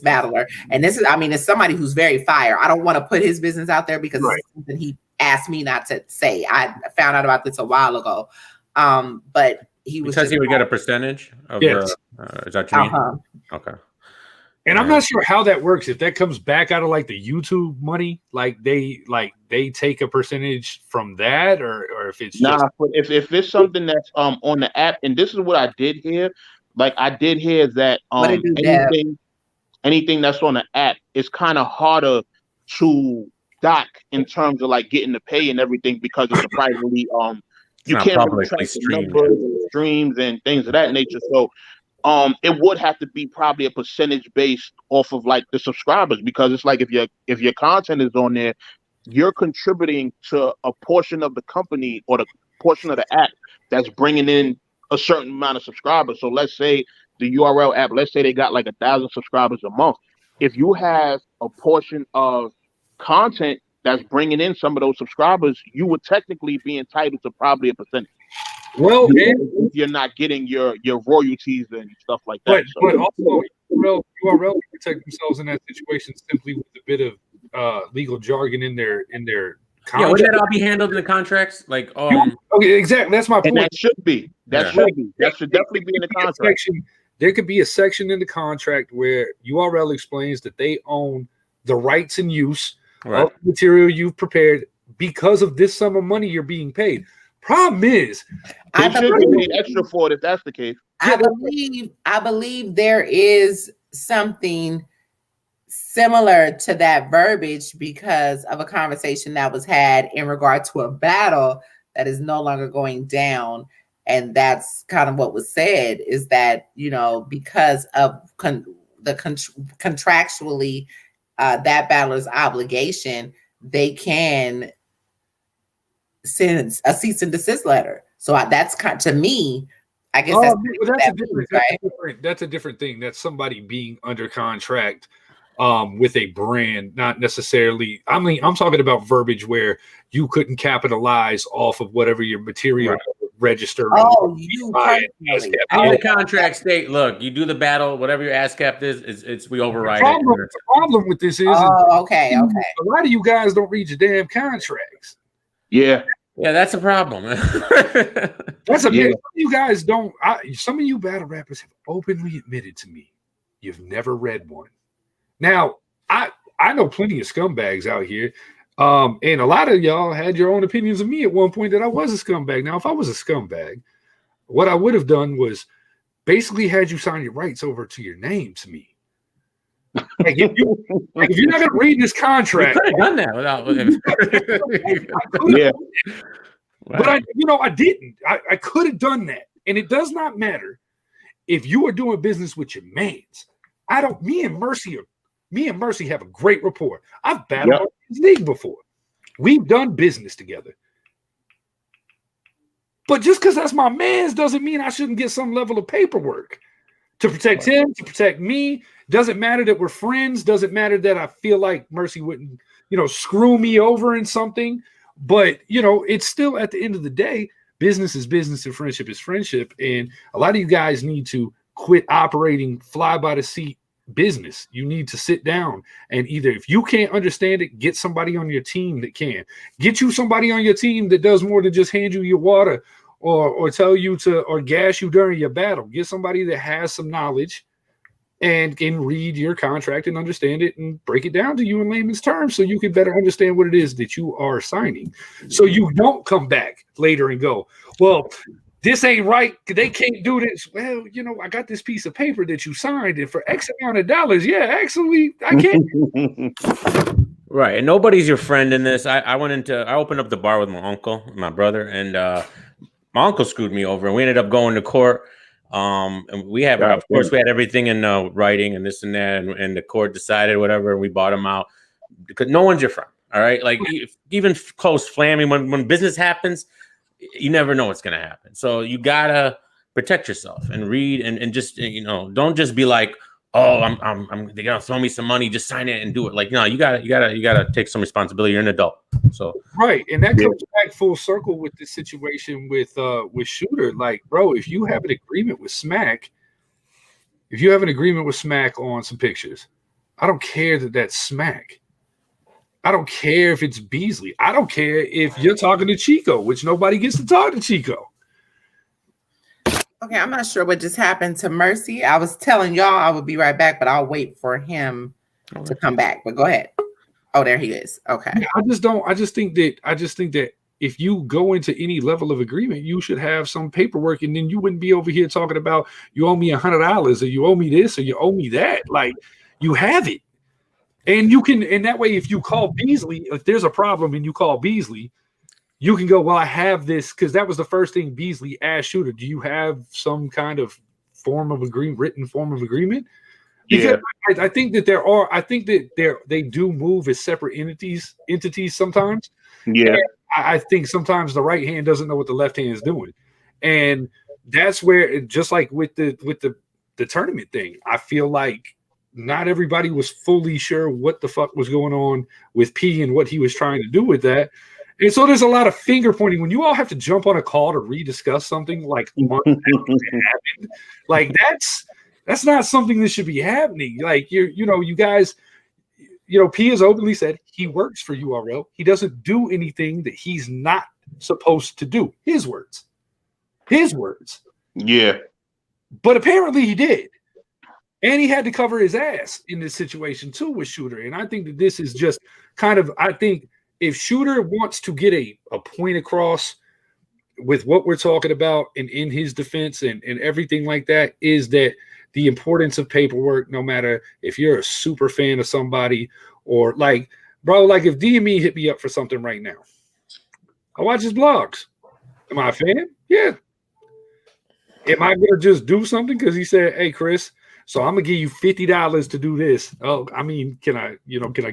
battler. And this is, it's somebody who's very fire. I don't want to put his business out there because it's something he asked me not to say. I found out about this a while ago. But he was, because he would get a percentage of is that what you mean? Okay. And I'm not sure how that works. If that comes back out of like the YouTube money, they take a percentage from that, or if it's but if it's something that's on the app, and this is what I did hear. Like I did hear that anything that's on the app is kind of harder to dock in terms of like getting the pay and everything, because it's a privately you can't really track the numbers and streams and things of that nature. So it would have to be probably a percentage based off of like the subscribers, because it's like if your content is on there, you're contributing to a portion of the company or the portion of the app that's bringing in a certain amount of subscribers. So let's say the URL app, let's say they got like 1,000 subscribers a month. If you have a portion of content that's bringing in some of those subscribers, you would technically be entitled to probably a percentage. Well, if you're not getting your royalties and stuff like that. But also, URL protect themselves in that situation simply with a bit of legal jargon in their contract. Yeah, would that all be handled in the contracts? Like, okay, exactly. That's my point. And that should be. That should definitely be in the contract. There could be a section in the contract where URL explains that they own the rights and use of the material you've prepared because of this sum of money you're being paid. Problem is, they should be paid extra for it if that's the case. I believe there is something similar to that verbiage because of a conversation that was had in regard to a battle that is no longer going down. And that's kind of what was said, is that, because of contractually that battler's obligation, they can send a cease and desist letter. So that's kind to me, I guess that's a different thing. That's somebody being under contract with a brand, not necessarily. I'm talking about verbiage where you couldn't capitalize off of whatever your material register. Oh, the contract state. Look, you do the battle, whatever your ASCAP is, we override it. The problem with this is, okay. A lot of you guys don't read your damn contracts. Yeah, that's a problem. That's a big. You guys don't. Some of you battle rappers have openly admitted to me you've never read one. Now, I know plenty of scumbags out here, and a lot of y'all had your own opinions of me at one point that I was a scumbag. Now, if I was a scumbag, what I would have done was basically had you sign your rights over to your name to me. Like if you're not going to read this contract, you could have done that without. But I didn't. I could have done that, and it does not matter if you are doing business with your mans. Me and Mercy have a great rapport. I've battled in this league before. We've done business together. But just because that's my man's doesn't mean I shouldn't get some level of paperwork to protect him, to protect me. Doesn't matter that we're friends. Doesn't matter that I feel like Mercy wouldn't, screw me over in something. But, it's still at the end of the day, business is business and friendship is friendship. And a lot of you guys need to quit operating fly by the seat business. You need to sit down and either, if you can't understand it, get somebody on your team that can. Get you somebody on your team that does more than just hand you your water or tell you to or gas you during your battle. Get somebody that has some knowledge and can read your contract and understand it and break it down to you in layman's terms so you can better understand what it is that you are signing. So you don't come back later and go, well, this ain't right. They can't do this. Well, I got this piece of paper that you signed, and for X amount of dollars, yeah, actually, I can't. Right, and nobody's your friend in this. I opened up the bar with my uncle, my brother, and my uncle screwed me over, and we ended up going to court. And we have, of course, we had everything in writing and this and that, and the court decided whatever, and we bought him out because no one's your friend. All right, like even close flaming when business happens. You never know what's going to happen. So you got to protect yourself and read and just, don't just be like, oh, they're going to throw me some money, just sign it and do it. Like, no, you got to take some responsibility. You're an adult. So, right. And that comes back full circle with the situation with Shooter. Like, bro, if you have an agreement with Smack on some pictures, I don't care that that's Smack. I don't care if it's Beasley. I don't care if you're talking to Chico, which nobody gets to talk to Chico. Okay, I'm not sure what just happened to Mercy. I was telling y'all I would be right back, but I'll wait for him to come back. But go ahead. Oh, there he is. Okay. Yeah, I just think that if you go into any level of agreement, you should have some paperwork, and then you wouldn't be over here talking about you owe me $100 or you owe me this or you owe me that. Like, you have it. And you can, and that way, if you call Beasley, if there's a problem and you call Beasley, you can go, well, I have this, because that was the first thing Beasley asked Shooter. Do you have some kind of written form of agreement? Because I think that they do move as separate entities sometimes. Yeah. And I think sometimes the right hand doesn't know what the left hand is doing. And that's where, just like with the tournament thing, I feel like not everybody was fully sure what the fuck was going on with P and what he was trying to do with that. And so there's a lot of finger pointing when you all have to jump on a call to rediscuss something like months after it happened. Like that's not something that should be happening. Like you guys, P has openly said he works for URL. He doesn't do anything that he's not supposed to do. His words. Yeah. But apparently he did. And he had to cover his ass in this situation too with Shooter. And I think that this is just kind of, I think if Shooter wants to get a point across with what we're talking about and in his defense and everything like that, is that the importance of paperwork, no matter if you're a super fan of somebody or like, bro, like if DME hit me up for something right now, I watch his blogs. Am I a fan? Yeah. Am I going to just do something because he said, hey, Chris, so I'm gonna give you $50 to do this. Oh, I mean, can I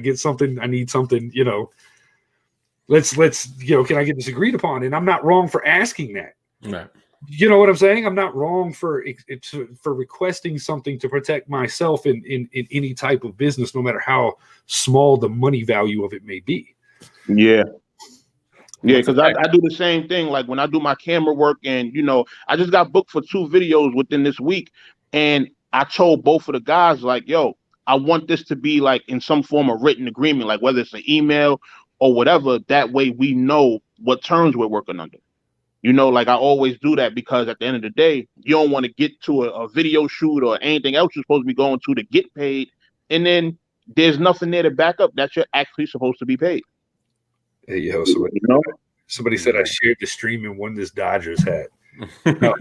get something? I need something, let's, can I get this agreed upon? And I'm not wrong for asking that. Right. You know what I'm saying? I'm not wrong for requesting something to protect myself in any type of business, no matter how small the money value of it may be. Yeah. Yeah, because I do the same thing. Like when I do my camera work and, I just got booked for 2 videos within this week. And I told both of the guys, like, yo, I want this to be like in some form of written agreement, like whether it's an email or whatever. That way we know what terms we're working under. Like I always do that because at the end of the day, you don't want to get to a video shoot or anything else you're supposed to be going to get paid. And then there's nothing there to back up that you're actually supposed to be paid. Hey, yo, somebody said I shared the stream and won this Dodgers hat. No.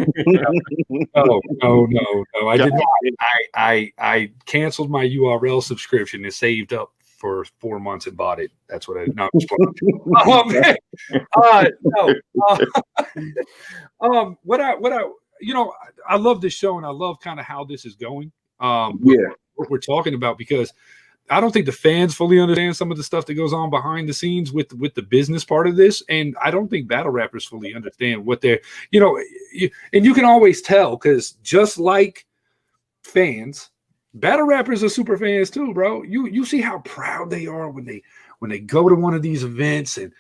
I did not. I canceled my URL subscription and saved up for 4 months and bought it. That's what I not. I love this show and I love kind of how this is going. What we're talking about, because I don't think the fans fully understand some of the stuff that goes on behind the scenes with the business part of this. And I don't think battle rappers fully understand what they're, and you can always tell, because just like fans, battle rappers are super fans too, bro. You see how proud they are when they go to one of these events and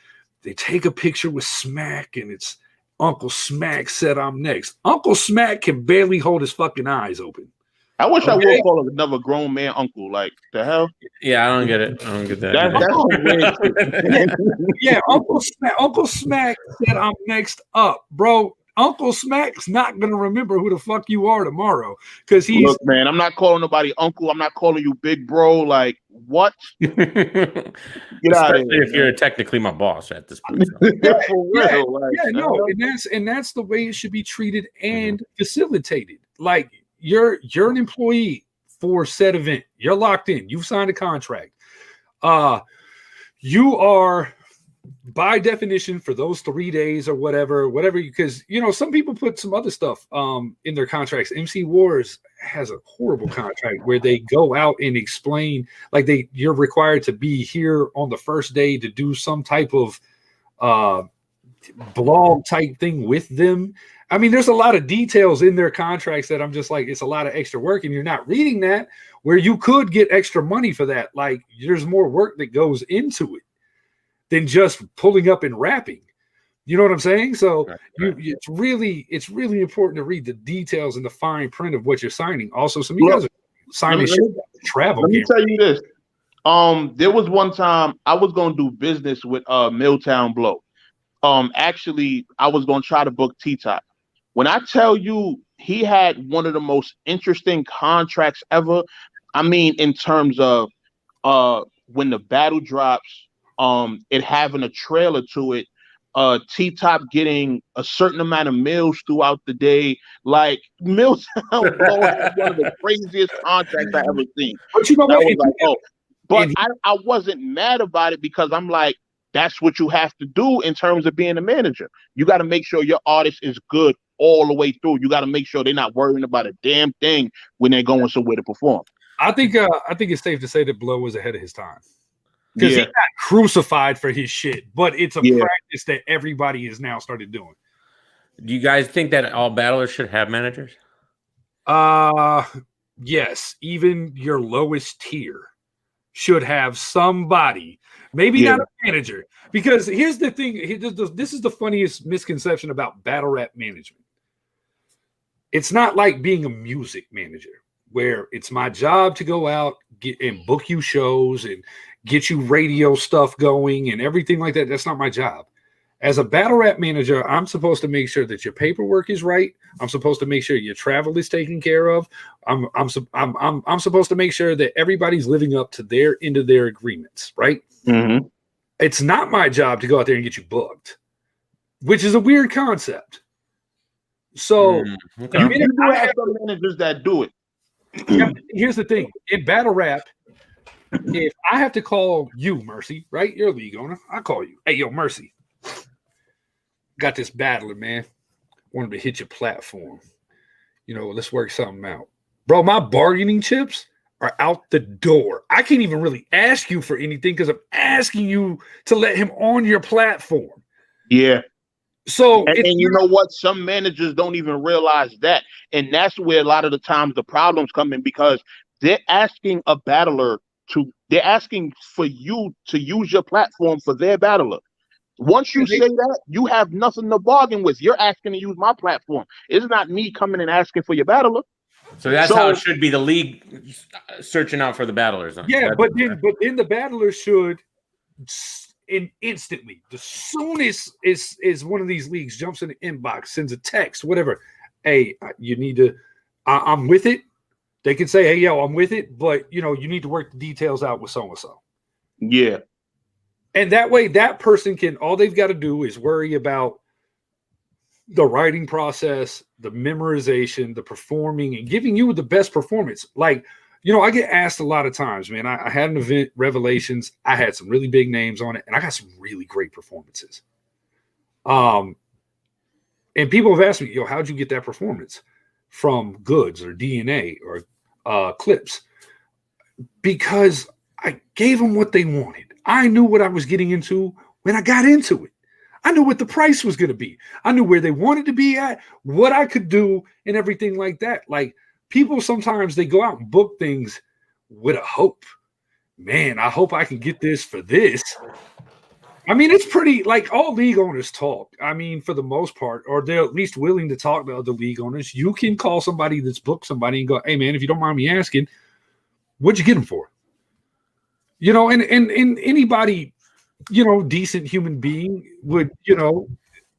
they take a picture with Smack and it's Uncle Smack said I'm next. Uncle Smack can barely hold his fucking eyes open. I wish I would call another grown man uncle. Like, the hell? Yeah, I don't get it. I don't get that. That's weird. Yeah, Uncle Smack said I'm next up, bro. Uncle Smack's not gonna remember who the fuck you are tomorrow because he's. Look, man, I'm not calling nobody uncle. I'm not calling you big bro. Like what? Get out Especially of here, if you're technically my boss at this point. yeah, for real. Like, No, and that's the way it should be treated and facilitated. Like you're an employee for said event. You're locked in. You've signed a contract. You are by definition for those 3 days or whatever, because some people put some other stuff in their contracts. MC Wars has a horrible contract where they go out and explain like you're required to be here on the first day to do some type of blog type thing with them. I mean, there's a lot of details in their contracts that I'm just like, it's a lot of extra work, and you're not reading that where you could get extra money for that. Like there's more work that goes into it than just pulling up and rapping. You know what I'm saying? So it's really important to read the details and the fine print of what you're signing. Also, some of you guys are signing travel. Let me tell you this. There was one time I was going to do business with Milltown Blow. Actually, I was going to try to book T-Top. When I tell you he had one of the most interesting contracts ever, I mean, in terms of when the battle drops, it having a trailer to it, T-Top getting a certain amount of meals throughout the day. Like Milltown Blow had one of the craziest contracts I ever seen. But you know what? I wasn't mad about it because I'm like, that's what you have to do in terms of being a manager. You got to make sure your artist is good all the way through. You got to make sure they're not worrying about a damn thing when they're going somewhere to perform. I think it's safe to say that Blow was ahead of his time because he got crucified for his shit. But it's a practice that everybody has now started doing. Do you guys think that all battlers should have managers? Yes. Even your lowest tier should have somebody. Maybe not a manager, because here's the thing. This is the funniest misconception about battle rap management. It's not like being a music manager where it's my job to go out and book you shows and get you radio stuff going and everything like that. That's not my job. As a battle rap manager, I'm supposed to make sure that your paperwork is right. I'm supposed to make sure your travel is taken care of. I'm supposed to make sure that everybody's living up to their end of their agreements, right? Mm-hmm. It's not my job to go out there and get you booked, which is a weird concept. So you do have some managers that do it. Here's the thing. In battle rap, if I have to call you, Mercy, right? You're a league owner. I call you. Hey, yo, Mercy. Got this battler, man. Wanted to hit your platform. Let's work something out. Bro, my bargaining chips are out the door. I can't even really ask you for anything because I'm asking you to let him on your platform. Yeah. So and you know what? Some managers don't even realize that. And that's where a lot of the times the problems come in, because they're asking a battler they're asking for you to use your platform for their battler. Once you say that, you have nothing to bargain with. You're asking to use my platform. It's not me coming and asking for your battler. So that's how it should be. The league searching out for the battlers. Huh? Yeah, but then the battlers should instantly, the soonest is one of these leagues jumps in the inbox, sends a text, whatever. Hey, you need to. I'm with it. They can say, hey, yo, I'm with it, but you need to work the details out with so and so. Yeah. And that way, that person all they've got to do is worry about the writing process, the memorization, the performing, and giving you the best performance. Like, I get asked a lot of times, man, I had an event, Revelations. I had some really big names on it, and I got some really great performances. And people have asked me, how'd you get that performance? From Goods or DNA or Clips? Because I gave them what they wanted. I knew what I was getting into when I got into it. I knew what the price was going to be. I knew where they wanted to be at, what I could do, and everything like that. Like, people sometimes they go out and book things with a hope. Man, I hope I can get this for this. I mean, it's pretty, like, all league owners talk. I mean, for the most part, or they're at least willing to talk to other league owners. You can call somebody that's booked somebody and go, hey, man, if you don't mind me asking, what'd you get them for? And anybody, decent human being would,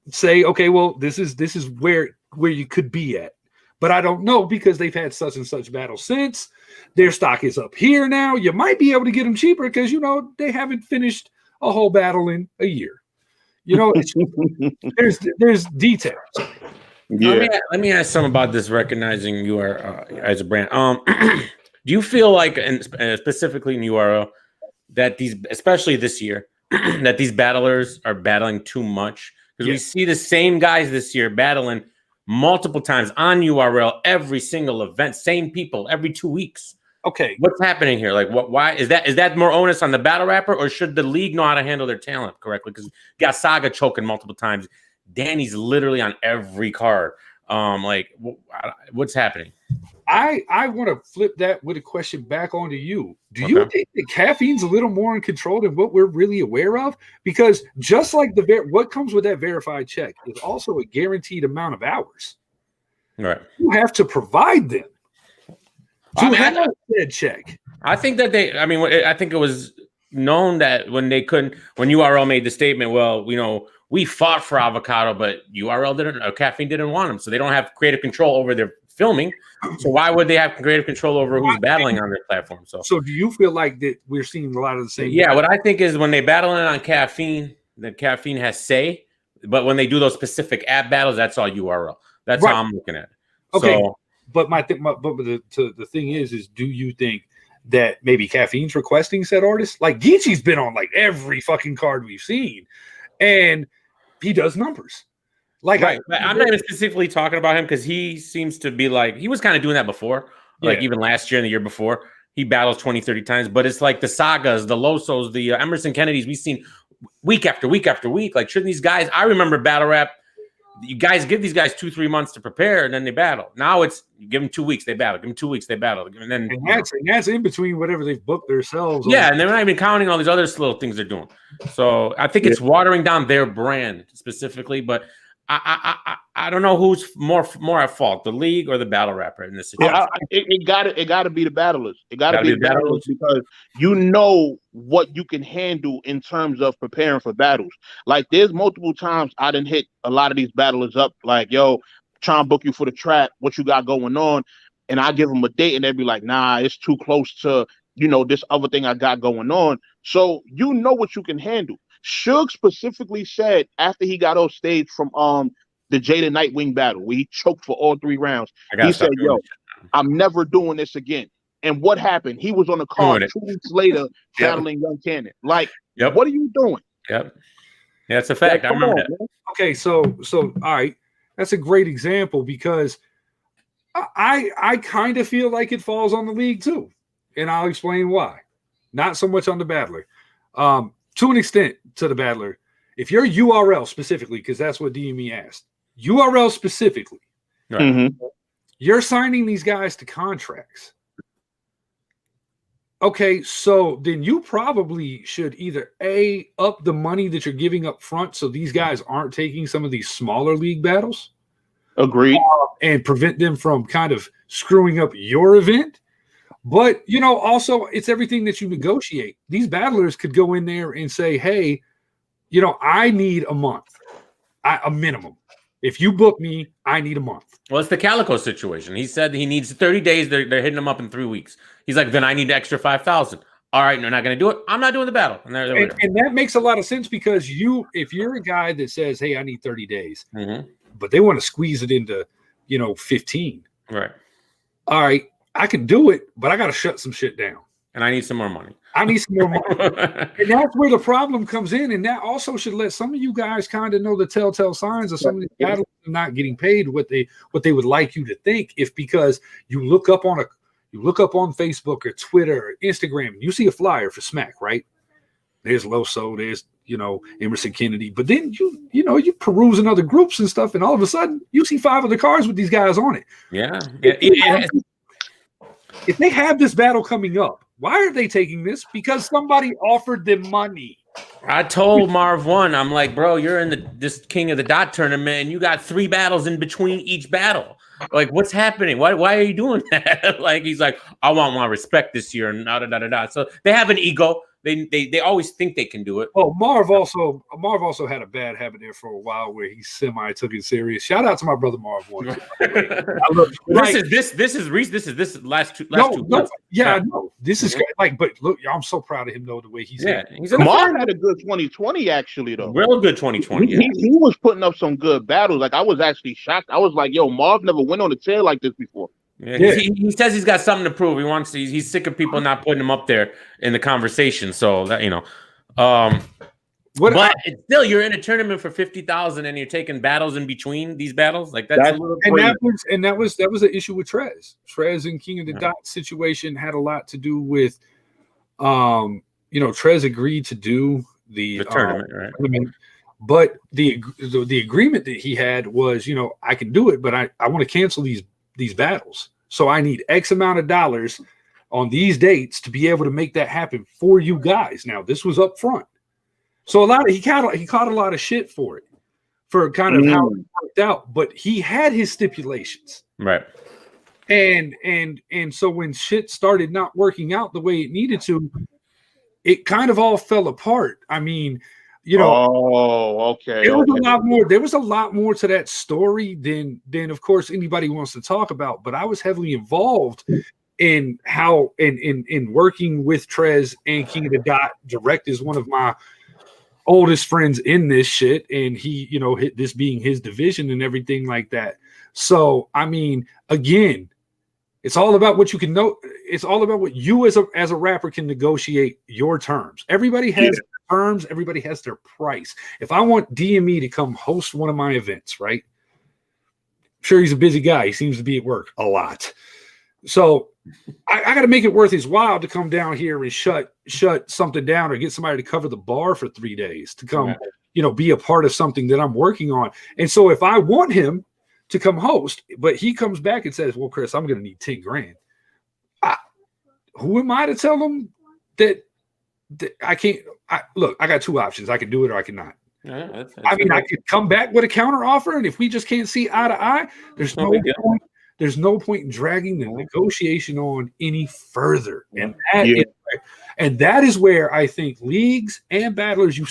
say, okay, well, this is where you could be at. But I don't know because they've had such and such battles since. Their stock is up here now. You might be able to get them cheaper because, they haven't finished a whole battle in a year. There's details. Yeah. Let me ask something about this, recognizing you are as a brand. Do you feel like, and specifically in URL, that especially this year, that these battlers are battling too much? Because we see the same guys this year battling multiple times on URL, every single event, same people every 2 weeks. Okay, what's happening here? Like, why is that more onus on the battle rapper, or should the league know how to handle their talent correctly? Because you got Saga choking multiple times. Danny's literally on every card. What's happening? I want to flip that with a question back onto you. Do you think that caffeine's a little more in control than what we're really aware of? Because just like what comes with that verified check is also a guaranteed amount of hours. Right. You have to provide them to have that check. I think that I think it was known that when URL made the statement, well, we fought for Avocado, but URL Caffeine didn't want them. So they don't have creative control over their filming. So why would they have creative control over who's battling on their platform? So do you feel like that we're seeing a lot of the same? Yeah, what I think is when they battle it on Caffeine, that Caffeine has say, but when they do those specific app battles, that's all URL. That's how I'm looking at it. Okay, so, but the thing is do you think that maybe Caffeine's requesting said artists? Like Geechee's been on like every fucking card we've seen, and he does numbers. Like, I'm not even specifically talking about him because he seems to be like, he was kind of doing that before, like even last year and the year before. He battles 20, 30 times, but it's like the Sagas, the Losos, the Emerson Kennedys we've seen week after week after week. Like, shouldn't these guys, I remember Battlerap, you guys give these guys 2-3 months to prepare and then they battle. Now it's, you give them 2 weeks, they battle. Give them 2 weeks, they battle. And then that's in between whatever they've booked themselves. Yeah, and they're not even counting all these other little things they're doing. So I think it's watering down their brand specifically, but I don't know who's more at fault, the league or the battle rapper in this situation. It got to be the battlers. It got to be the battlers because what you can handle in terms of preparing for battles. Like there's multiple times I didn't hit a lot of these battlers up like, yo, trying to book you for the trap, what you got going on, and I give them a date and they'd be like, nah, it's too close to this other thing I got going on. So what you can handle. Suge specifically said after he got off stage from the Jada Nightwing battle where he choked for all 3 rounds, he said, yo, I'm never doing this again. And what happened? He was on the card 2 weeks later battling Young Cannon. Like, what are you doing? Yep. Yeah, that's a fact. I remember that. Man. Okay, so all right. That's a great example because I kind of feel like it falls on the league too. And I'll explain why. Not so much on the battler. To an extent, to the battler, if you're URL specifically, because that's what DME asked, URL specifically, you're signing these guys to contracts. Okay, so then you probably should either up the money that you're giving up front so these guys aren't taking some of these smaller league battles. Agreed. And prevent them from kind of screwing up your event. But, also it's everything that you negotiate. These battlers could go in there and say, hey, I need a month, a minimum. If you book me, I need a month. Well, it's the Calico situation. He said he needs 30 days. They're hitting him up in 3 weeks. He's like, then I need the extra 5,000. All right, they're not going to do it. I'm not doing the battle. And that makes a lot of sense because if you're a guy that says, hey, I need 30 days, but they want to squeeze it into, 15. Right. All right. I can do it, but I got to shut some shit down. And I need some more money. And that's where the problem comes in. And that also should let some of you guys kind of know the telltale signs of some of these battles not getting paid what they would like you to think. If because you look up on Facebook or Twitter or Instagram, you see a flyer for Smack, right? There's Loso, there's Emerson Kennedy, but then you peruse in other groups and stuff, and all of a sudden you see 5 other cards with these guys on it. Yeah. If they have this battle coming up, why are they taking this? Because somebody offered them money. I told Marv one, I'm like, bro, you're in this King of the Dot tournament, and you got 3 battles in between each battle. Like, what's happening? Why are you doing that? Like, he's like, I want my respect this year, and da da da da. So they have an ego. They always think they can do it. Oh, Marv also had a bad habit there for a while where he semi took it serious. Shout out to my brother Marv. This is last two months. Yeah, I know. This is like, but look, I'm so proud of him though, the way he's Marv had a good 2020 actually though. Real good 2020. He was putting up some good battles. Like I was actually shocked. I was like, yo, Marv never went on the tail like this before. Yeah. He says he's got something to prove. He's sick of people not putting him up there in the conversation. So that but still, you're in a tournament for 50,000 and you're taking battles in between these battles. Like that's a little crazy. That was the issue with Trez. Trez and King of the Dot situation had a lot to do with, Trez agreed to do the tournament, right? But the agreement that he had was, I can do it, but I want to cancel these battles. So I need X amount of dollars on these dates to be able to make that happen for you guys. Now, this was up front. So he caught a lot of shit for it, for kind of how it worked out, but he had his stipulations. Right. And so when shit started not working out the way it needed to, it kind of all fell apart. I mean, okay. There was a lot more to that story than of course anybody wants to talk about. But I was heavily involved in how in working with Trez and King of the Dot. Direct is one of my oldest friends in this shit, and he, this being his division and everything like that. So I mean, again, it's all about what you can know. It's all about what you as a rapper can negotiate your terms. Everybody has terms. Everybody has their price. If I want DME to come host one of my events, right? I'm sure he's a busy guy. He seems to be at work a lot. So I got to make it worth his while to come down here and shut something down or get somebody to cover the bar for 3 days to come, be a part of something that I'm working on. And so if I want him to come host, but he comes back and says, well, Chris, I'm going to need 10 grand. Who am I to tell him that I can't? Look, I got two options. I can do it or I cannot. Yeah, I could come back with a counter offer, and if we just can't see eye to eye, there's no point in dragging the negotiation on any further. And that is where I think leagues and battlers, you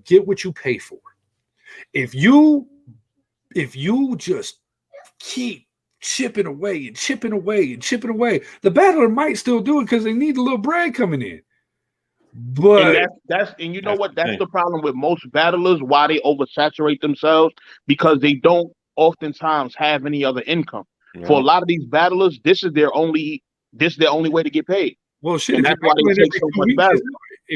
get what you pay for. If you just keep chipping away, the battler might still do it because they need a little bread coming in. But that's the problem with most battlers, why they oversaturate themselves, because they don't oftentimes have any other income. Yeah. For a lot of these battlers, this is their only way to get paid. Well, shit, if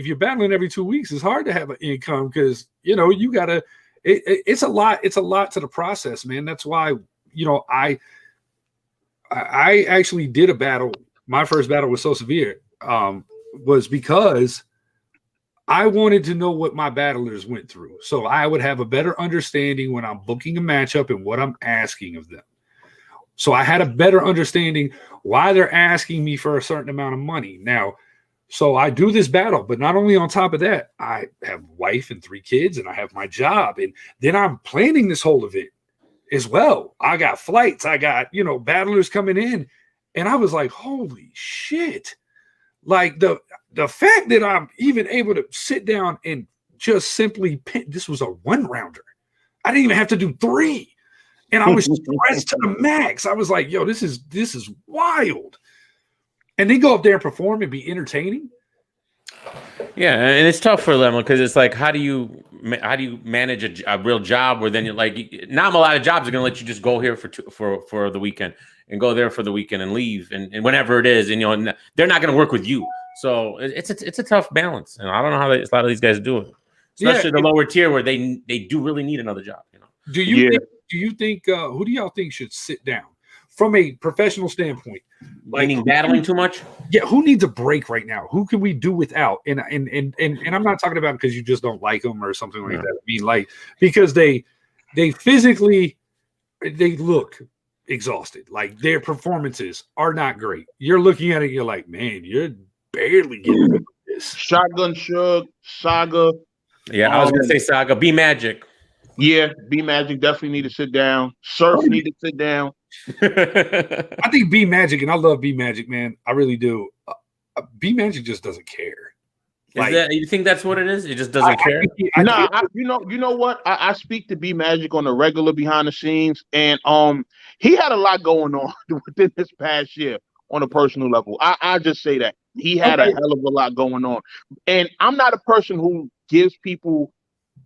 you're battling every 2 weeks, it's hard to have an income because you gotta. It's a lot. It's a lot to the process, man. That's why I actually did a battle. My first battle was so severe was because I wanted to know what my battlers went through, so I would have a better understanding when I'm booking a matchup and what I'm asking of them. So I had a better understanding why they're asking me for a certain amount of money. Now, so I do this battle, but not only on top of that, I have a wife and 3 kids, and I have my job, and then I'm planning this whole event as well. I got flights, I got battlers coming in, and I was like, holy shit! Like the fact that I'm even able to sit down and just simply pin, this was a 1-rounder. I didn't even have to do 3. And I was stressed to the max. I was like, yo, this is wild. And they go up there and perform and be entertaining. Yeah, and it's tough for them because it's like, how do you manage a real job where then you're like, not a lot of jobs are going to let you just go here for the weekend and go there for the weekend and leave and whenever it is, and they're not going to work with you. So it's a tough balance, and I don't know how a lot of these guys do it, especially the lower tier where they do really need another job. Do you think who do y'all think should sit down from a professional standpoint? Meaning battling too much? Yeah, who needs a break right now? Who can we do without? And I'm not talking about because you just don't like them or something like that. I mean, like because they physically they look exhausted. Like their performances are not great. You're looking at it, you're like, man, you're barely getting through this. Shotgun Suge, Saga. Yeah, I was gonna say Saga. B Magic. Yeah, B Magic definitely need to sit down. Surf need to sit down. I think B Magic, and I love B Magic, man. I really do. B Magic just doesn't care. You think that's what it is? It just doesn't care. You know what? I speak to B Magic on the regular behind the scenes, and he had a lot going on within this past year on a personal level. I just say that he had a hell of a lot going on, and I'm not a person who gives people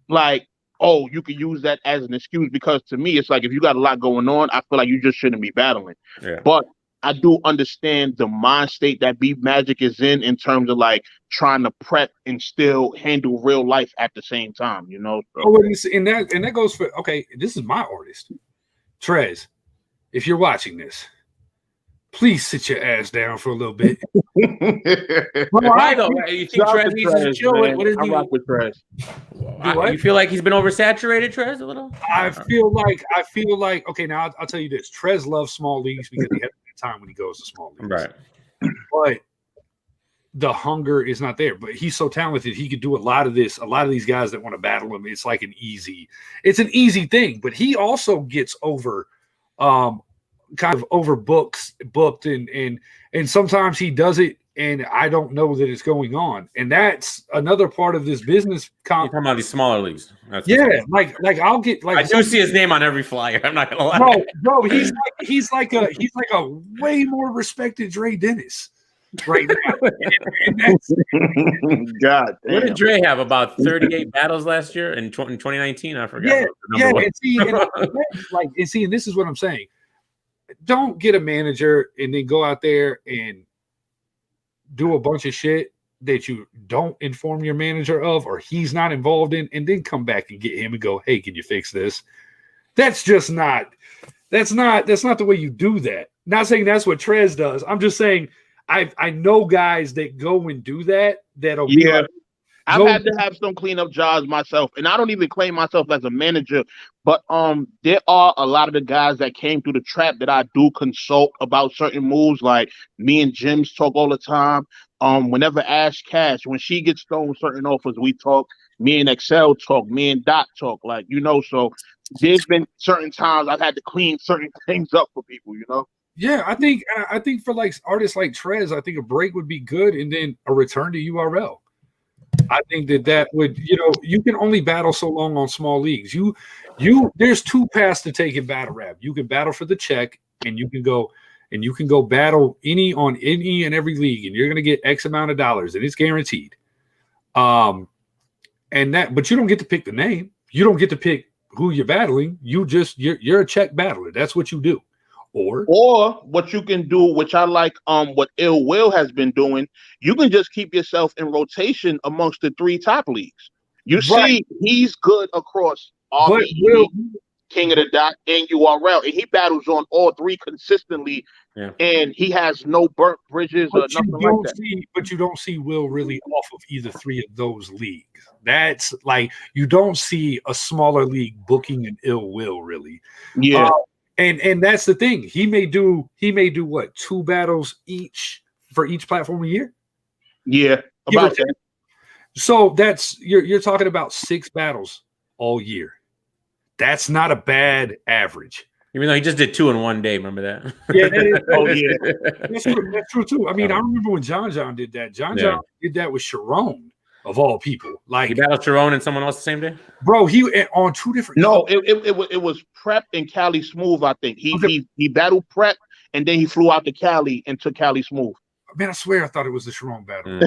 like, oh, you can use that as an excuse, because to me, it's like if you got a lot going on, I feel like you just shouldn't be battling. Yeah. But I do understand the mind state that B Magic is in terms of like trying to prep and still handle real life at the same time, you know. So. Oh, and that goes for this is my artist, Trez. If you're watching this, please sit your ass down for a little bit. Why though? You think Trez needs to chill? What is he? I rock with Trez. You feel like he's been oversaturated, Trez, a little? I feel like okay. Now I'll tell you this: Trez loves small leagues because he has time when he goes to small leagues, right? But the hunger is not there. But he's so talented; he could do a lot of this. A lot of these guys that want to battle him, it's like an easy thing. But he also gets over, kind of booked, and sometimes he does it, and I don't know that it's going on. And that's another part of this business. You're talking about these smaller leagues. Like I'll get like I do see his name on every flyer. I'm not gonna lie. Bro, he's like a way more respected Dre Dennis right now. God damn. What did Dre have? About 38 battles last year in 2019? I forgot. Yeah. And see, and this is what I'm saying. Don't get a manager and then go out there and do a bunch of shit that you don't inform your manager of, or he's not involved in, and then come back and get him and go, hey, can you fix this? That's not the way you do that. Not saying that's what Trez does. I'm just saying I know guys that go and do that. That'll be like, I've had to have some cleanup jobs myself, and I don't even claim myself as a manager, but there are a lot of the guys that came through the trap that I do consult about certain moves. Like me and Jim's talk all the time. Whenever Ash Cash, when she gets thrown certain offers, we talk. Me and Excel talk. Me and Dot talk. Like, you know, so there's been certain times I've had to clean certain things up for people, you know. Yeah, I think for like artists like Trez, I think a break would be good, and then a return to URL. I think that would, you can only battle so long on small leagues. There's two paths to take in battle rap. You can battle for the check, and you can go battle on any and every league, and you're gonna get X amount of dollars, and it's guaranteed. But you don't get to pick the name. You don't get to pick who you're battling. You're a check battler. That's what you do. Or what you can do, which I like, what Ill Will has been doing, you can just keep yourself in rotation amongst the 3 top leagues. You see, he's good across RBE, King of the Dot, and URL, and he battles on all 3 consistently, and he has no burnt bridges or nothing like that. But you don't see Will really off of either 3 of those leagues. That's like, you don't see a smaller league booking an Ill Will really. Yeah. And that's the thing. He may do what, 2 battles each for each platform a year? Yeah, about that. So that's you're talking about 6 battles all year. That's not a bad average. Even though he just did 2 in one day, remember that? Yeah, that's true too. I mean, I remember when John did that. John did that with Sharon. Of all people, like he battled Sharon and someone else the same day, bro. He on 2 different. No, it was Prep and Cali Smooth. I think he battled Prep and then he flew out to Cali and took Cali Smooth. Man, I swear I thought it was the Sharon battle.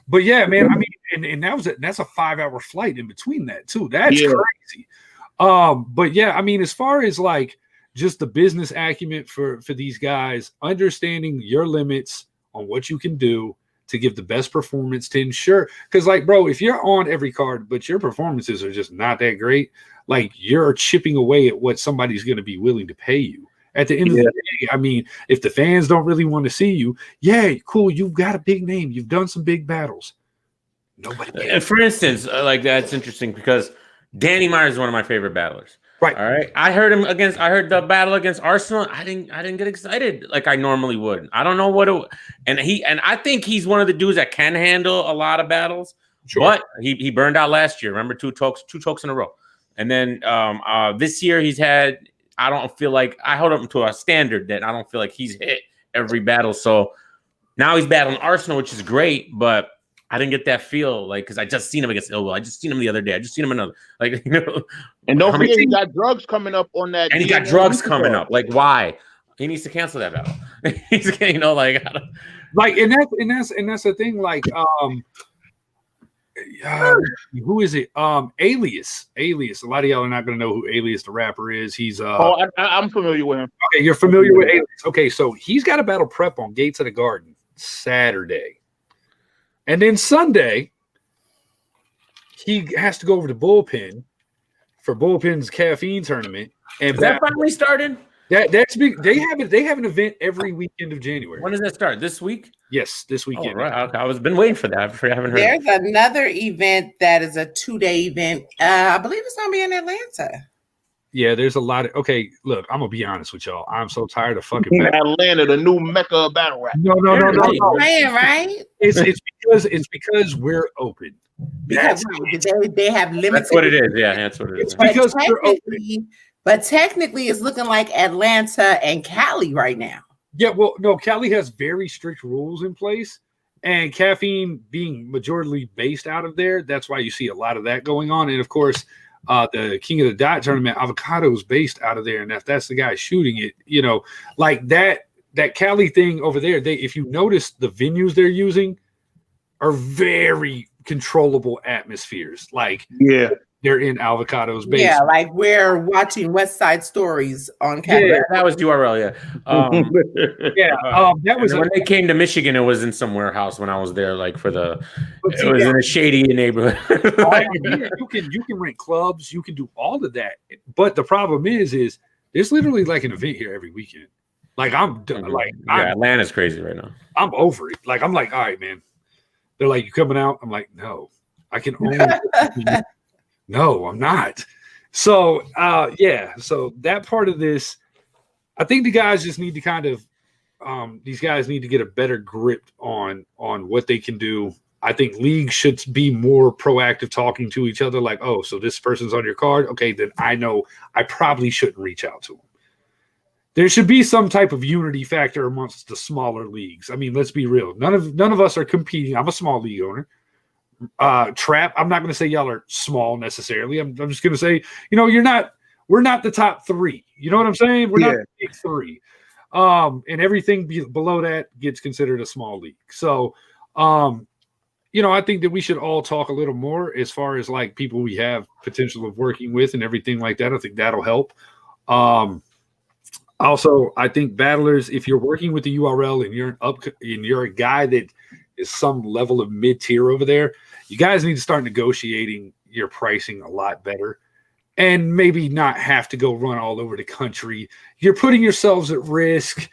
But yeah, man. I mean, and that's a 5-hour flight in between that too. That's crazy. But yeah, I mean, as far as like just the business acumen for these guys, understanding your limits on what you can do to give the best performance, to ensure, because like, bro, if you're on every card but your performances are just not that great, like you're chipping away at what somebody's going to be willing to pay you at the end of the day. I mean, if the fans don't really want to see you, cool, you've got a big name, you've done some big battles, nobody cares. And for instance, like that's interesting because Danny Myers is one of my favorite battlers. Right. All right. I heard the battle against Arsenal. I didn't get excited like I normally would. I don't know what and I think he's one of the dudes that can handle a lot of battles. Sure. But he burned out last year. Remember, 2 chokes in a row. And then this year he's had, I don't feel like I hold him to a standard that I don't feel like he's hit every battle. So now he's battling Arsenal, which is great, but I didn't get that feel like because I just seen him against Illwell. I just seen him the other day. I just seen him another And don't forget, he got drugs coming up on that. And he got drugs coming up. Like, why? He needs to cancel that battle. He's and that's the thing. Like, who is it? Alias. A lot of y'all are not going to know who Alias the rapper is. He's I'm familiar with him. Okay, you're familiar with Alias. Okay, so he's got a battle prep on Gates of the Garden Saturday, and then Sunday he has to go over to Bullpen for Bullpen's caffeine tournament. And that finally started. That's big. They have an event every weekend of January. When does that start? This week? Yes, this weekend. Oh, right. Okay. I was been waiting for that. I haven't heard. There's another event that is a 2-day event. I believe it's going to be in Atlanta. Yeah, there's a lot of. Okay, look, I'm gonna be honest with y'all. I'm so tired of fucking Atlanta, the new mecca of battle rap. No. Playing, right? It's because we're open. Because they have limited. That's what it is. Yeah, that's what it is. It's because we're open. But technically, it's looking like Atlanta and Cali right now. Yeah, well, no, Cali has very strict rules in place, and caffeine being majorly based out of there, that's why you see a lot of that going on. And of course, the King of the Dot tournament, Avocado is based out of there, and if that's the guy shooting it, like that Cali thing over there, if you notice the venues they're using are very controllable atmospheres. Like, yeah. They're in Avocado's base. Yeah, like we're watching West Side Stories on camera. Yeah, that was URL. Yeah, that was when they came to Michigan. It was in some warehouse when I was there, like for the. It was in a shady neighborhood. You can rent clubs. You can do all of that. But the problem is there's literally like an event here every weekend. Like Atlanta's crazy right now. I'm over it. Like I'm like, all right, man. They're like, you coming out? I'm like, no, I can only. No, I'm not. So, so that part of this, I think the guys just need to kind of, these guys need to get a better grip on what they can do. I think leagues should be more proactive, talking to each other like, oh, so this person's on your card. Okay, then I know I probably shouldn't reach out to them. There should be some type of unity factor amongst the smaller leagues. I mean, let's be real. None of us are competing. I'm a small league owner. Trap, I'm not going to say y'all are small necessarily. I'm just going to say, we're not the top three. You know what I'm saying? We're not the big three. And everything below that gets considered a small league. So, I think that we should all talk a little more as far as like people we have potential of working with and everything like that. I think that'll help. Also, I think battlers, if you're working with the URL and you're a guy that is some level of mid-tier over there, you guys need to start negotiating your pricing a lot better and maybe not have to go run all over the country. You're putting yourselves at risk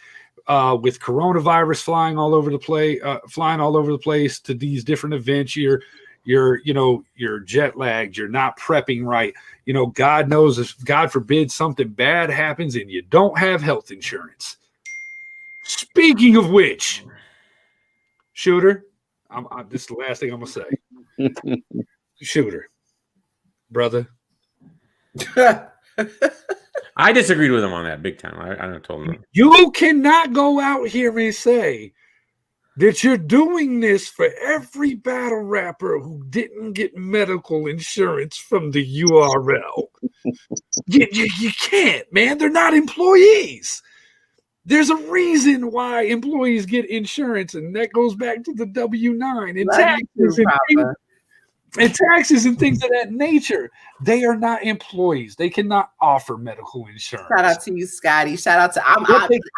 with coronavirus flying all over the place to these different events. You're jet lagged. You're not prepping right. God knows if God forbid something bad happens and you don't have health insurance. Speaking of which, Shooter, this is the last thing I'm gonna say. Shooter, brother. I disagreed with him on that big time. I told him you cannot go out here and say that you're doing this for every battle rapper who didn't get medical insurance from the URL. you can't, man. They're not employees. There's a reason why employees get insurance, and that goes back to the W-9 and taxes and things of that nature. They are not employees. They cannot offer medical insurance. Shout out to you, Scotty. Shout out to I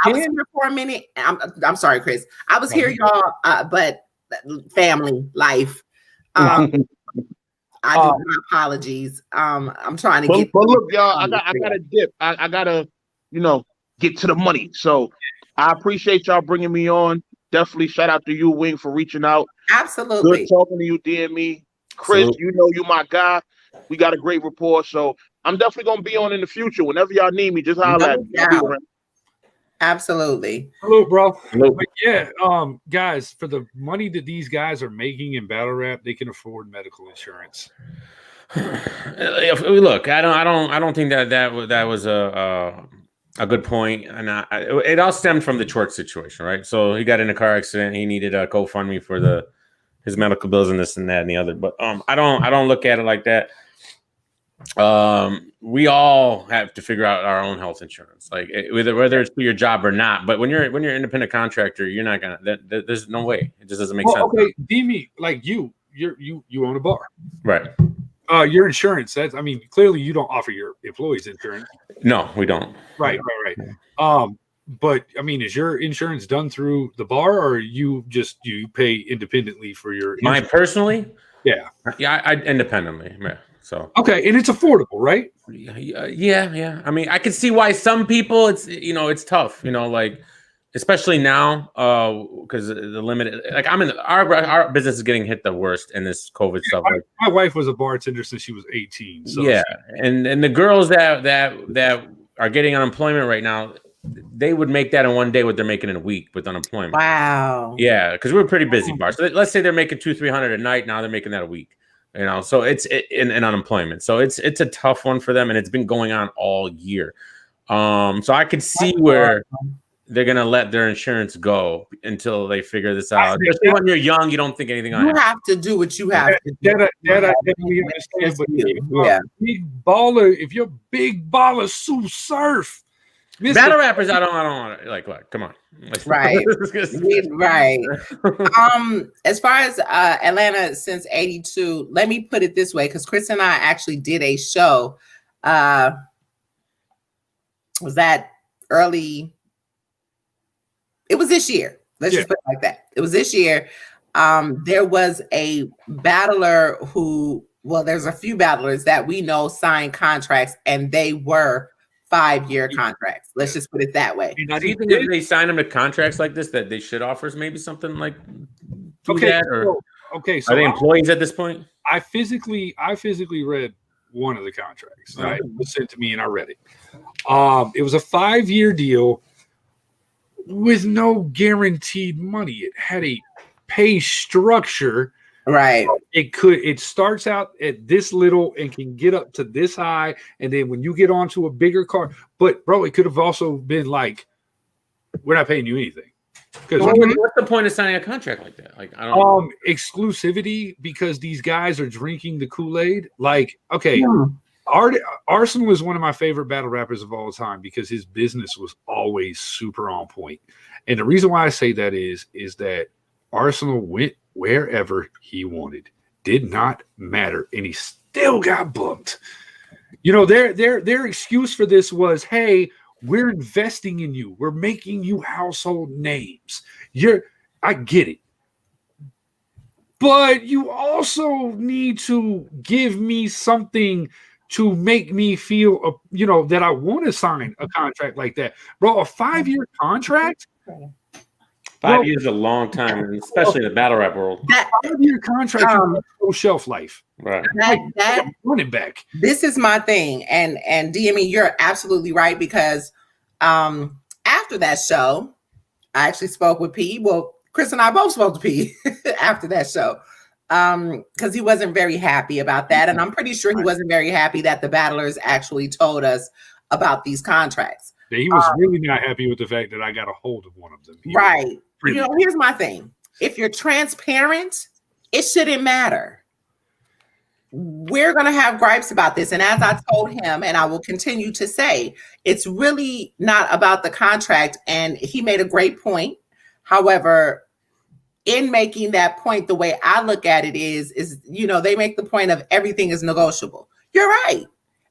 was here for a minute. I'm sorry, Chris. I was here, y'all, but family life. I do my apologies. I'm trying to get. But look, y'all, I gotta dip. I gotta, get to the money. So I appreciate y'all bringing me on. Definitely shout out to you, Wing, for reaching out. Absolutely. Good talking to you, DME. Chris, you my guy. We got a great rapport. So I'm definitely going to be on in the future. Whenever y'all need me, just holler at me. Absolutely. Hello, bro. Hello. But yeah, guys, for the money that these guys are making in battle rap, they can afford medical insurance. Look, I don't think that was a good point, and it all stemmed from the Chork situation, right? So he got in a car accident. He needed a GoFundMe for his medical bills and this and that and the other. But I don't look at it like that. We all have to figure out our own health insurance, like whether it's for your job or not. But when you're an independent contractor, you're not gonna. There's no way. It just doesn't make sense. Okay, Demi, like you own a bar, right? Your insurance. Clearly you don't offer your employees insurance. No, we don't. Right. But is your insurance done through the bar, or you pay independently for your insurance? Mine personally? Yeah. I independently. Yeah. So okay, and it's affordable, right? Yeah. I can see why some people it's tough, like especially now, because the limited, like our business is getting hit the worst in this COVID stuff. My wife was a bartender since she was 18. So yeah, and the girls that are getting unemployment right now, they would make that in one day what they're making in a week with unemployment. Wow. Yeah, because we're a pretty busy bar. So let's say they're making $200-300 a night. Now they're making that a week. So it's in unemployment. So it's a tough one for them, and it's been going on all year. So I could see where they're gonna let their insurance go until they figure this out. Especially when you're young, you don't think anything. You have to do what you have to do. That I definitely understand. But big baller, if you're big baller, Sue Surf. Battle rappers, I don't want to like. Come on, right, right. As far as Atlanta since '82, let me put it this way, because Chris and I actually did a show. Was that early? It was this year. Let's just put it like that. It was this year. There was a battler there's a few battlers that we know signed contracts, and they were 5-year contracts. Let's just put it that way. Do you think if they sign them to contracts like this, that they should offer maybe something like that? Or so are they employees at this point? I physically read one of the contracts. Right? It was sent to me, and I read it. It was a 5-year deal with no guaranteed money. It had a pay structure. Right. It starts out at this little and can get up to this high. And then when you get onto a bigger car, but bro, it could have also been like, we're not paying you anything. Because what's the point of signing a contract like that? Like, I don't exclusivity, because these guys are drinking the Kool-Aid. Like, okay, Arsenal is one of my favorite battle rappers of all time because his business was always super on point. And the reason why I say that is that Arsenal went wherever he wanted. Did not matter. And he still got booked. Their excuse for this was, hey, we're investing in you. We're making you household names. I get it. But you also need to give me something to make me feel, that I want to sign a contract like that. Bro, a 5-year contract? 5 years is a long time, especially in the battle rap world. That 5-year contract has no shelf life. Right. That running back. This is my thing. And DME, you're absolutely right, because after that show, I actually spoke with P. Well, Chris and I both spoke to P after that show. Because he wasn't very happy about that. And I'm pretty sure he wasn't very happy that the battlers actually told us about these contracts. Yeah, he was really not happy with the fact that I got a hold of one of them. Right. Here's my thing. If you're transparent, it shouldn't matter. We're going to have gripes about this. And as I told him, and I will continue to say, it's really not about the contract. And he made a great point. However, in making that point, the way I look at it is they make the point of everything is negotiable. You're right.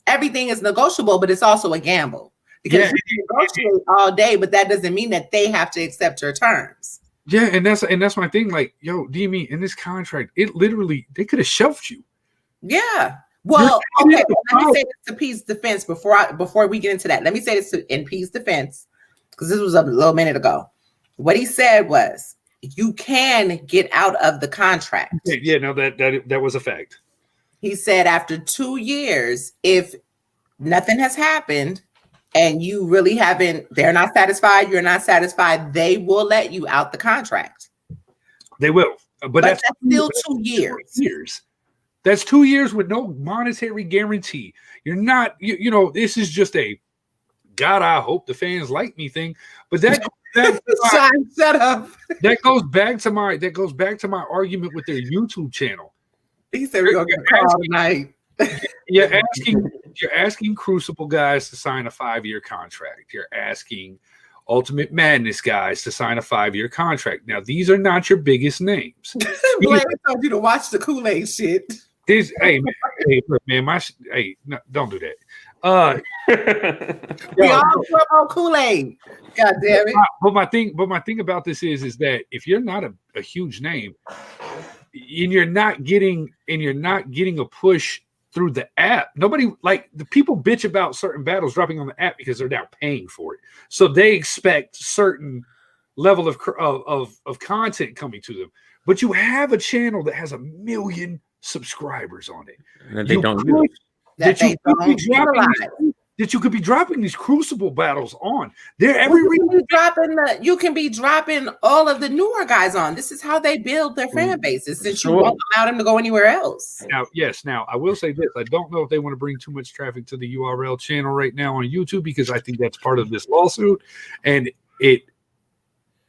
Everything is negotiable, but it's also a gamble. Because you can negotiate all day, but that doesn't mean that they have to accept your terms. Yeah, and that's my thing. Like, yo, DME, in this contract, it literally, they could have shelved you. Yeah. Well, okay. Let me say this to P's defense before we get into that. Let me say this in P's defense, because this was a little minute ago. What he said was, you can get out of the contract. Yeah, no, that was a fact. He said after 2 years, if nothing has happened, and you really they're not satisfied, you're not satisfied, they will let you out the contract. They will. But that's still 2 years. That's 2 years with no monetary guarantee. You're not, this is just a God, I hope the fans like me thing. But that Shut up. That goes back to my argument with their YouTube channel. He said we're gonna get a call tonight. You're asking Crucible guys to sign a 5-year contract. You're asking Ultimate Madness guys to sign a 5-year contract. Now, these are not your biggest names. Blair told you to watch the Kool-Aid shit. Hey, look, man, no, don't do that. We all grew up on Kool-Aid. God damn it. But my thing about this is that if you're not a huge name and you're not getting a push through the app, nobody, like, the people bitch about certain battles dropping on the app because they're now paying for it. So they expect certain level of content coming to them. But you have a channel that has 1 million subscribers on it. And they don't use that you could be dropping these Crucible battles on. You can be dropping all of the newer guys on. This is how they build their fan bases, since you won't allow them to go anywhere else. Now I will say this. I don't know if they want to bring too much traffic to the URL channel right now on YouTube, because I think that's part of this lawsuit, and it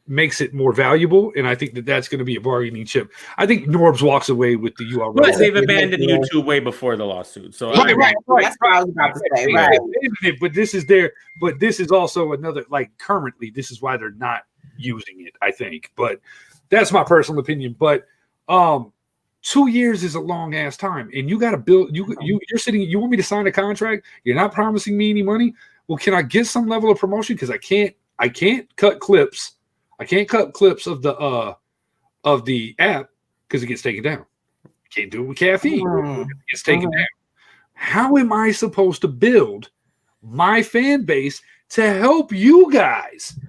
makes it more valuable, and I think that's going to be a bargaining chip. I think Norbs walks away with the URL. But they've abandoned YouTube way before the lawsuit. So right. That's what I was about to say. Right. But this is also another, like, currently this is why they're not using it, I think. But that's my personal opinion. But 2 years is a long ass time, and you got to build. You're sitting. You want me to sign a contract? You're not promising me any money. Well, can I get some level of promotion? Because I can't cut clips. I can't cut clips of the app because it gets taken down. Can't do it with caffeine. It gets taken down. How am I supposed to build my fan base to help you guys?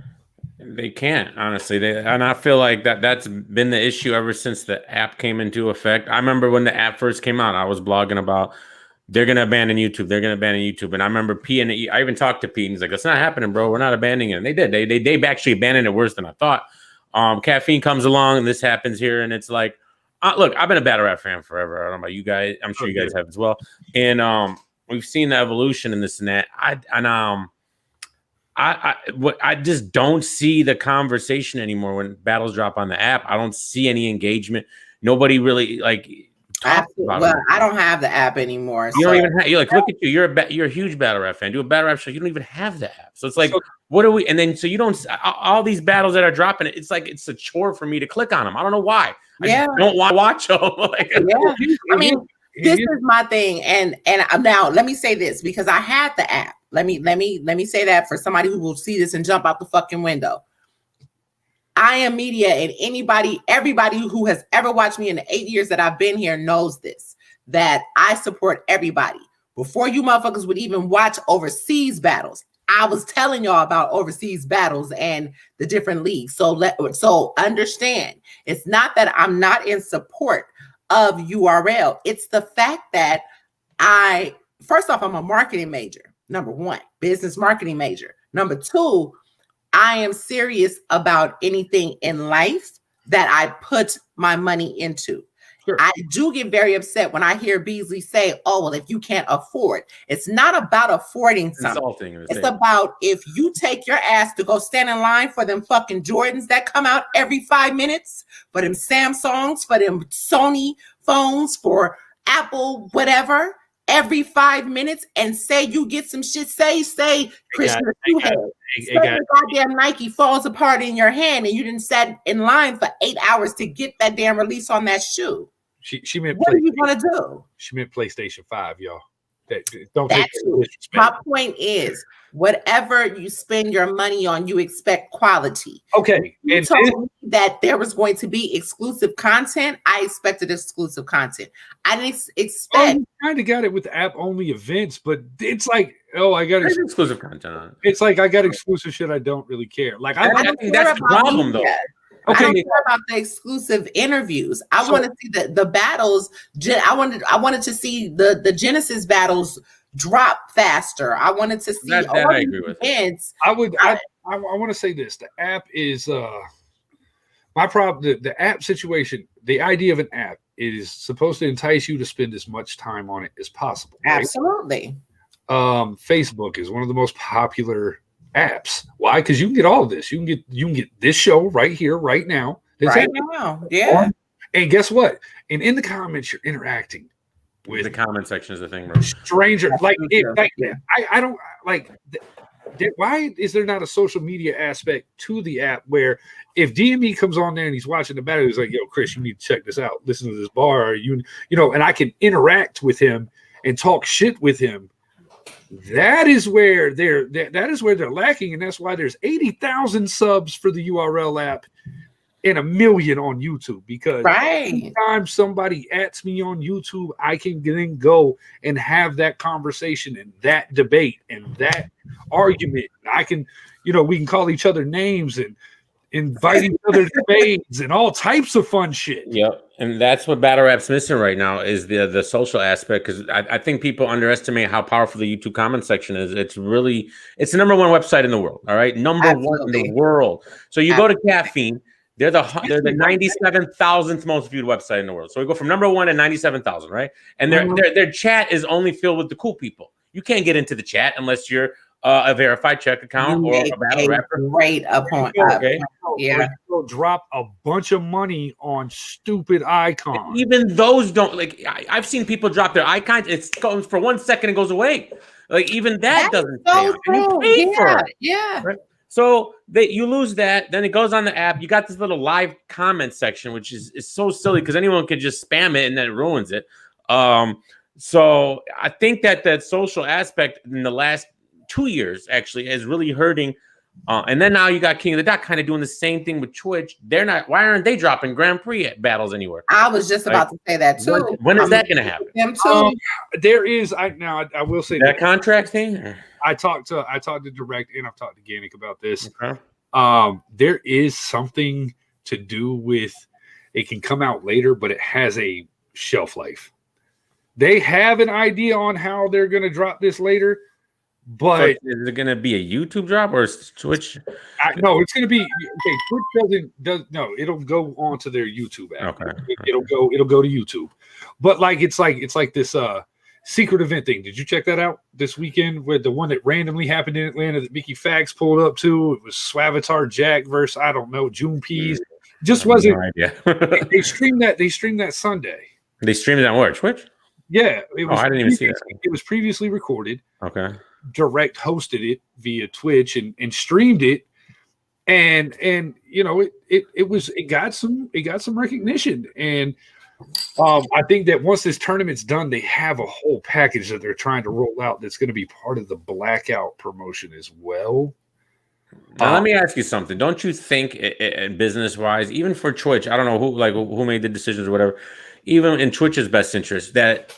They can't, honestly. And I feel like that's been the issue ever since the app came into effect. I remember when the app first came out, I was blogging about they're going to abandon YouTube. They're going to abandon YouTube. And I remember P, and I even talked to P, and he's like, "That's not happening, bro. We're not abandoning it." And they did. They actually abandoned it worse than I thought. Caffeine comes along, and this happens here. And it's like, look, I've been a Battlerap fan forever. I don't know about you guys. I'm sure you guys have as well. And we've seen the evolution in this and that. I just don't see the conversation anymore when battles drop on the app. I don't see any engagement. Nobody really, like, I don't have the app anymore. You don't even have. You're like, look at you. You're a huge Battlerap fan. Do a Battlerap show. You don't even have the app. So it's like, what are we? And then so you don't. All these battles that are dropping, it's like it's a chore for me to click on them. I don't know why. I just don't want to watch them. Like, I mean, this is my thing. And now let me say this, because I had the app. Let me say that for somebody who will see this and jump out the fucking window. I am media, and everybody who has ever watched me in the 8 years that I've been here knows this, that I support everybody. Before you motherfuckers would even watch overseas battles, I was telling y'all about overseas battles and the different leagues. So understand, it's not that I'm not in support of URL. It's the fact that first off, I'm a marketing major. Number one, business marketing major. Number two, I am serious about anything in life that I put my money into. Sure. I do get very upset when I hear Beasley say, "Oh, well, if you can't afford." It's not about affording something. It's about if you take your ass to go stand in line for them fucking Jordans that come out every 5 minutes, for them Samsungs, for them Sony phones, for Apple, whatever, every 5 minutes, and say you get some shit, say Christian, the goddamn Nike falls apart in your hand and you didn't sat in line for 8 hours to get that damn release on that shoe. She meant, what are you gonna do? She meant PlayStation 5, y'all. Don't take my point is, whatever you spend your money on, you expect quality. Okay. You told me that there was going to be exclusive content. I expected exclusive content. I didn't expect. You kind of got it with app-only events, but it's like, I got exclusive content on it. It's like I got exclusive shit. I don't really care. Like I think that's the problem, though. Okay. I don't care about the exclusive interviews. I want to see the battles. I wanted to see the Genesis battles drop faster. I wanted to see that I agree with. Events. I want to say this. The app is my problem. The app situation. The idea of an app is supposed to entice you to spend as much time on it as possible. Right? Absolutely. Facebook is one of the most popular apps. Why? Because you can get all of this. You can get this show right here, right now. Right now. Yeah. And guess what? And in the comments, you're interacting with the comment section is the thing, bro. Stranger. I don't like. Why is there not a social media aspect to the app where if DME comes on there and he's watching the battle, he's like, yo, Chris, you need to check this out. Listen to this bar. You know, and I can interact with him and talk shit with him. That is where they're lacking, and that's why there's 80,000 subs for the URL app and 1 million on YouTube. Because anytime somebody ats me on YouTube, I can then go and have that conversation and that debate and that argument. I can, we can call each other names and invite each other to debates and all types of fun shit. Yep. And that's what Battlerap's missing right now is the social aspect, because I think people underestimate how powerful the YouTube comment section is. It's the number one website in the world. All right. Number one in the world. So you go to Caffeine, they're the 97,000th most viewed website in the world. So we go from number 1 to 97,000, right? And their chat is only filled with the cool people. You can't get into the chat unless you're a verified check account or a battle rapper. Great point. Okay. Yeah. They'll drop a bunch of money on stupid icons. Even those don't I've seen people drop their icons. It goes for 1 second and goes away. Like even that doesn't pay. You pay for it. Yeah. Right? So you lose that. Then it goes on the app. You got this little live comment section, which is so silly because anyone could just spam it and then it ruins it. So I think that social aspect in the last 2 years actually is really hurting. And then now you got King of the Dot kind of doing the same thing with Twitch. Why aren't they dropping Grand Prix battles anywhere? I was just about to say that too. When is that going to happen? Them too. There is. I will say that contract thing. I talked to Direct and I've talked to Gannick about this. Okay. There is something to do with it can come out later, but it has a shelf life. They have an idea on how they're going to drop this later. But is it going to be a YouTube drop or Twitch? No, it's going to be okay. Twitch it'll go onto their YouTube app. Okay. It'll go to YouTube. But it's like this secret event thing. Did you check that out this weekend with the one that randomly happened in Atlanta that Mickey Fax pulled up to? It was Swavatar Jack versus June Peas. Just wasn't. No idea. They streamed that Sunday. They streamed it on where? Twitch? Yeah. I didn't even see that. It was previously recorded. Okay. Direct hosted it via Twitch and streamed it, and it got some recognition, and I think that once this tournament's done, they have a whole package that they're trying to roll out that's going to be part of the Blackout promotion as well. Now, let me ask you something. Don't you think, business wise, even for Twitch, I don't know who made the decisions or whatever, even in Twitch's best interest, that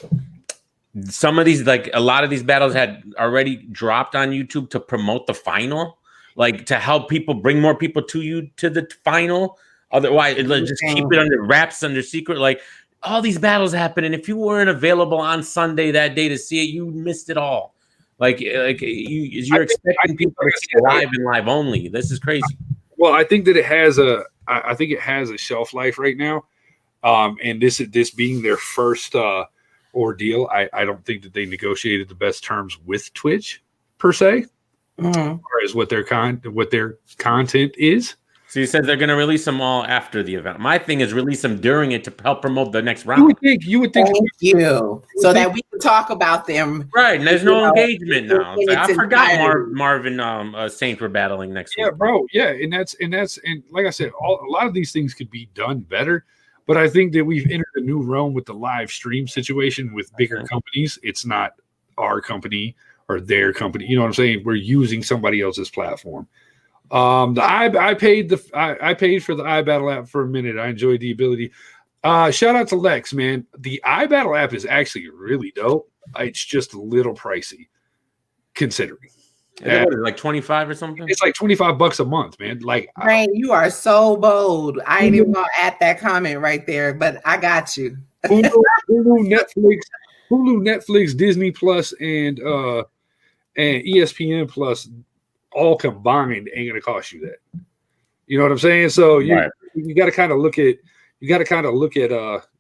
some of these, a lot of these battles had already dropped on YouTube to promote the final, to help people bring more people to the final. Otherwise, just keep it under wraps, under secret. All these battles happen, and if you weren't available on Sunday that day to see it, you missed it all. You're expecting people to see live and live only. This is crazy. Well, I think that it has a shelf life right now, and this being their first ordeal. I don't think that they negotiated the best terms with Twitch per se, as far as what their content is. So you said they're going to release them all after the event. My thing is release them during it to help promote the next round. You would think so that we can talk about them. Right, and there's no engagement now. I forgot Marvin Saint were battling next week. Yeah, bro. Yeah, and like I said, a lot of these things could be done better. But I think that we've entered a new realm with the live stream situation with bigger companies. It's not our company or their company. You know what I'm saying? We're using somebody else's platform. I paid for the iBattle app for a minute. I enjoyed the ability. Shout out to Lex, man. The iBattle app is actually really dope. It's just a little pricey considering. Like 25 or something? It's like $25 a month, man. Rain, you are so bold. I ain't even gonna add that comment right there, but I got you. Hulu, Netflix, Disney Plus, and ESPN Plus all combined ain't gonna cost you that. You know what I'm saying? So you got to kind of look at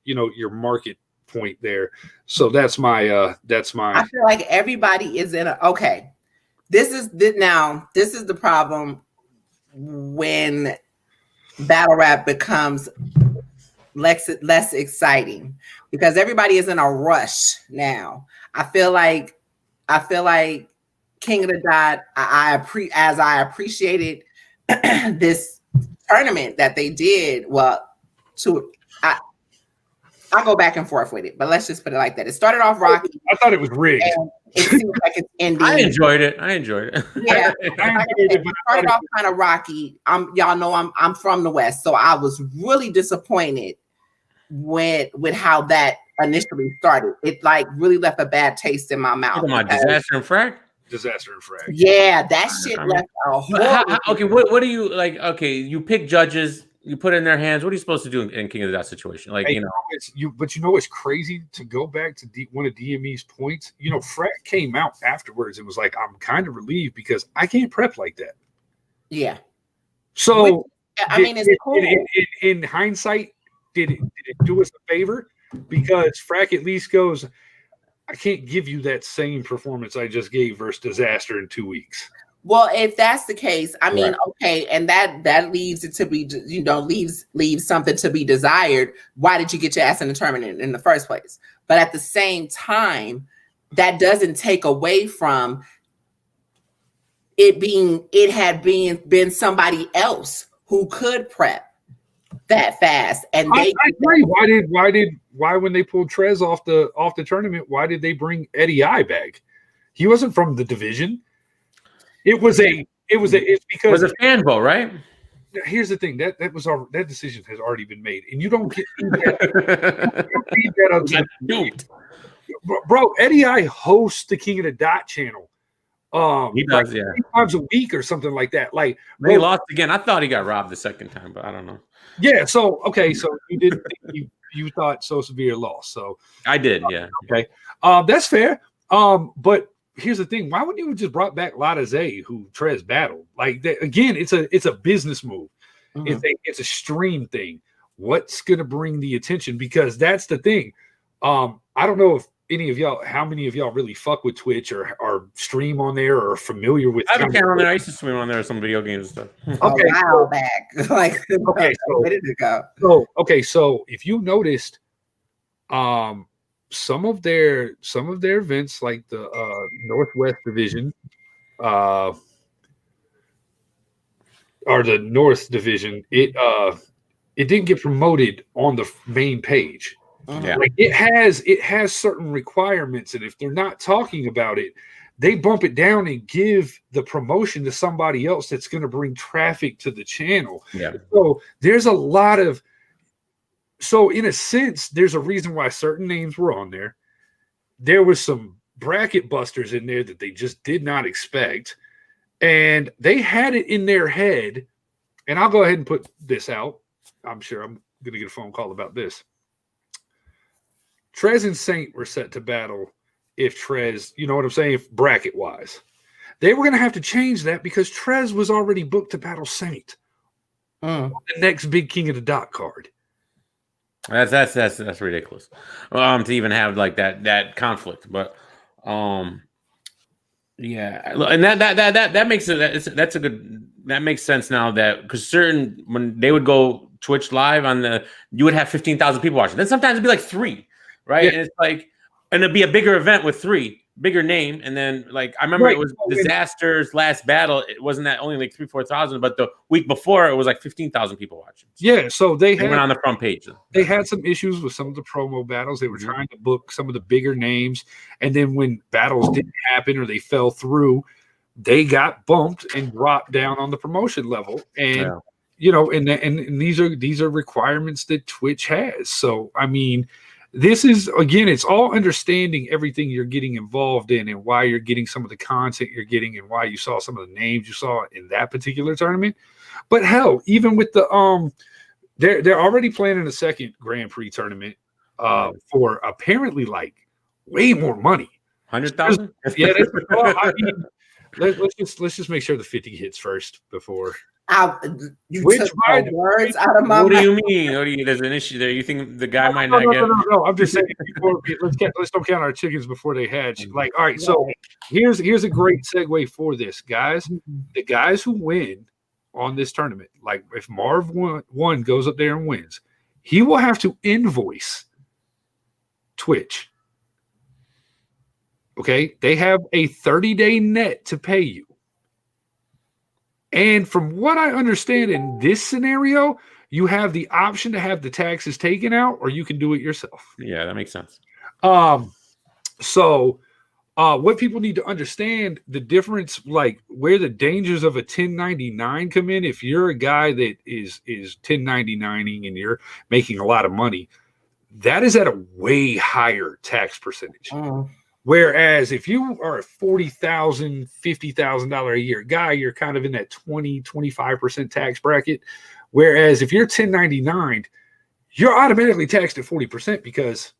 your market point there. So that's my I feel like everybody is in okay. This is the problem when battle rap becomes less exciting because everybody is in a rush now. I feel like King of the Dot. I appreciated this tournament that they did. Well, I'll go back and forth with it, but let's just put it like that. It started off rocky. I thought it was rigged. It seems like it's ending. I enjoyed it. Yeah, it started off kind of rocky. Y'all know I'm from the West, so I was really disappointed with how that initially started. It like really left a bad taste in my mouth. Disaster and Frag? Disaster and Frag. Yeah, that shit left a horrible. Okay, what do you like? Okay, you pick judges. You put it in their hands. What are you supposed to do in King of the Dot situation? Like, hey, but it's crazy to go back to one of DME's points. Frag came out afterwards and was like, I'm kind of relieved because I can't prep like that. Yeah. So, it's cool. In hindsight, did it do us a favor? Because Frag at least goes, I can't give you that same performance I just gave versus Disaster in 2 weeks. Well, if that's the case, I mean, okay, and that leaves it to be, leaves something to be desired. Why did you get your ass in the tournament in the first place? But at the same time, that doesn't take away from it had been somebody else who could prep that fast, and I agree. Why when they pulled Trez off the tournament, why did they bring Eddie I back? He wasn't from the division. It's because it was a fan vote, right? Here's the thing that decision has already been made, and you don't get that. Bro, Eddie I hosts the King of the Dot channel. He does, yeah, 3 times a week or something like that. Like they lost again. I thought he got robbed the second time, but I don't know. Yeah, so okay, so you didn't think you thought so severe loss. So I did, yeah. Okay, that's fair. But here's the thing: why wouldn't you have just brought back Lada Zay, who Trez battled? Like again, it's a business move. Mm-hmm. It's a stream thing. What's gonna bring the attention? Because that's the thing. I don't know if how many of y'all really fuck with Twitch or stream on there or are familiar with. I have a camera on there. I used to stream on there some video games and stuff. Okay, a while back, like so, ready to go. So if you noticed, some of their events like the Northwest Division, or the North Division, it didn't get promoted on the main page. Yeah. Like it has certain requirements, and if they're not talking about it, they bump it down and give the promotion to somebody else that's going to bring traffic to the channel. Yeah. So there's a lot of, so in a sense, there's a reason why certain names were on there. There was some bracket busters in there that they just did not expect, and they had it in their head. And I'll go ahead and put this out. I'm sure I'm going to get a phone call about this. Trez and Saint were set to battle if Trez, you know what I'm saying, if bracket-wise. They were going to have to change that because Trez was already booked to battle Saint on the next big King of the Dot card. That's ridiculous. To even have like that conflict, but yeah, and that makes it that's a good, that makes sense now, that because when they would go Twitch live you would have 15,000 people watching. Then sometimes it'd be like 3. Right. Yeah. And it's like, and it'd be a bigger event with 3, bigger name. And then like, I remember it was Disaster's last battle. It wasn't that only like 3,000-4,000, but the week before it was like 15,000 people watching. Yeah. So they went on the front page. They had some issues with some of the promo battles. They were trying to book some of the bigger names. And then when battles didn't happen or they fell through, they got bumped and dropped down on the promotion level. And, and these are requirements that Twitch has. So, I mean, this is, again, it's all understanding everything you're getting involved in and why you're getting some of the content you're getting and why you saw some of the names you saw in that particular tournament. But hell, even with the they're already planning a second Grand Prix tournament for apparently like way more money. 100,000? Yeah, I mean, let's just make sure the 50 hits first before. You took my words out of my mouth. What do you mean? There's an issue there. You think the guy might not get? No. I'm just saying. Let's don't count our chickens before they hatch. Like, all right. So here's a great segue for this, guys. The guys who win on this tournament, like if Marv one goes up there and wins, he will have to invoice Twitch. Okay, they have a 30-day net to pay you. And from what I understand in this scenario, you have the option to have the taxes taken out, or you can do it yourself. Yeah, that makes sense. So what people need to understand, the difference, like where the dangers of a 1099 come in, if you're a guy that is 1099ing and you're making a lot of money, that is at a way higher tax percentage. Whereas if you are a $40,000, $50,000 a year guy, you're kind of in that 20-25% tax bracket. Whereas if you're 1099, you're automatically taxed at 40% because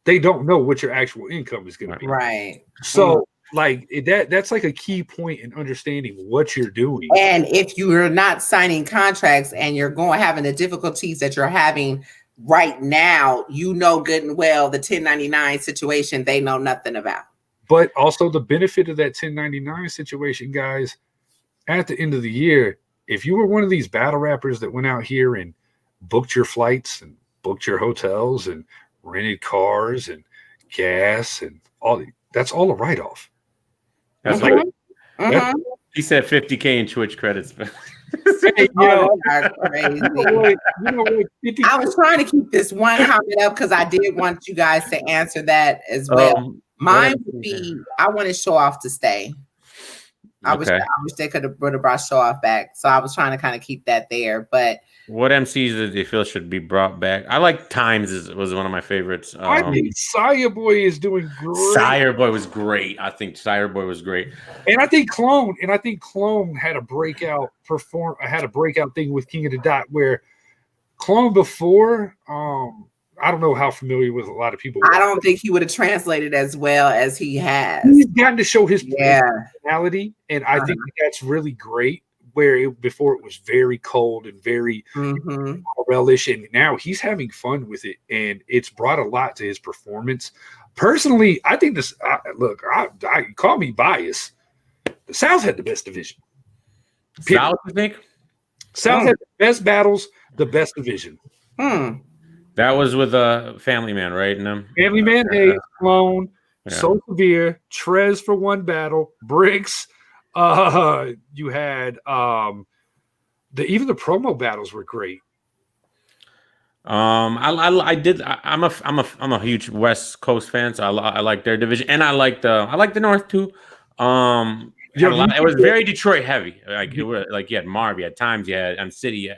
they don't know what your actual income is going to be. Right. So like that's like a key point in understanding what you're doing. And if you are not signing contracts and you're having the difficulties that you're having right now, you know good and well the 1099 situation they know nothing about. But also the benefit of that 1099 situation, guys, at the end of the year, if you were one of these battle rappers that went out here and booked your flights and booked your hotels and rented cars and gas and all, that's all a write-off. That's like he said 50K in Twitch credits. Hey, crazy. I was trying to keep this one comment up because I did want you guys to answer that as well. Mine would be, I wanted Show Off to stay. I wish they could have brought Show Off back. So I was trying to kind of keep that there. But what MCs do they feel should be brought back? I like Times was one of my favorites. I think Sire Boy is doing great. Sire Boy was great. I think Sire Boy was great. And I think Clone had a breakout thing with King of the Dot where Clone before, I don't know how familiar with a lot of people. I don't think he would have translated as well as he has. He's gotten to show his personality, and I think that's really great. Where before it was very cold and very relish, and now he's having fun with it, and it's brought a lot to his performance. Personally, I think this. Look, I call me biased. The South had the best division. South, I think. South had the best battles, the best division. That was with Family Man, right? Family Man, Clone, So Severe, Trez for one battle, Bricks. You had even the promo battles were great. I'm a huge West Coast fan, so I like their division, and I like the North too. It was very Detroit heavy. Like you had Marv, you had Times, you had City.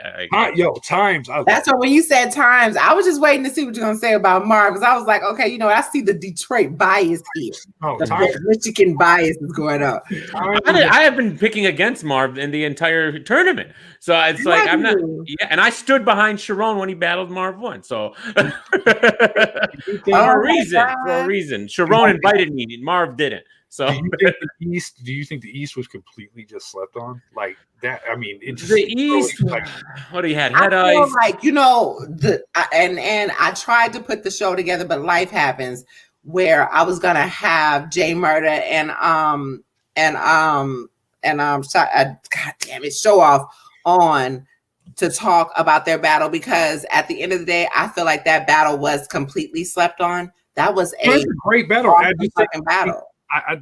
Times. That's what when you said Times, I was just waiting to see what you're gonna say about Marv because I was like, okay, I see the Detroit bias here. The Michigan bias is going up. I have been picking against Marv in the entire tournament, so it's like I'm not. Yeah, and I stood behind Sharon when he battled Marv 1. So for a reason, Sharon invited me, and Marv didn't. So do you think the East was completely just slept on like that? I mean, the East. What do you had? I feel like and I tried to put the show together, but life happens. Where I was gonna have Jay Murder and God damn it, Show Off on to talk about their battle because at the end of the day, I feel like that battle was completely slept on. That was a great battle. Battle.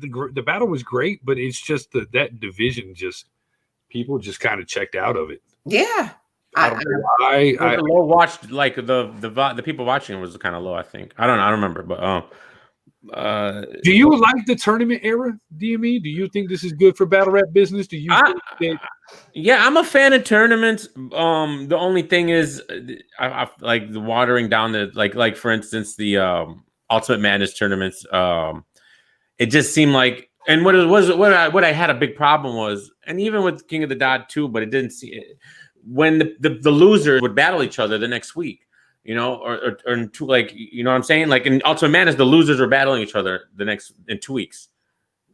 The battle was great, but it's just that division people just kind of checked out of it. Yeah. I don't know why. The low watched, like the people watching was kind of low, I think. I don't remember, but do you like the tournament era, DME? Do you think this is good for battle rap business? Do you think yeah, I'm a fan of tournaments. The only thing is I like the watering down the like for instance the Ultimate Madness tournaments. It just seemed like, and what I had a big problem was, and even with King of the Dot too, but it didn't see it when the losers would battle each other the next week, or in two, like, what I'm saying? Like in Ultimate Madness, the losers were battling each other in 2 weeks.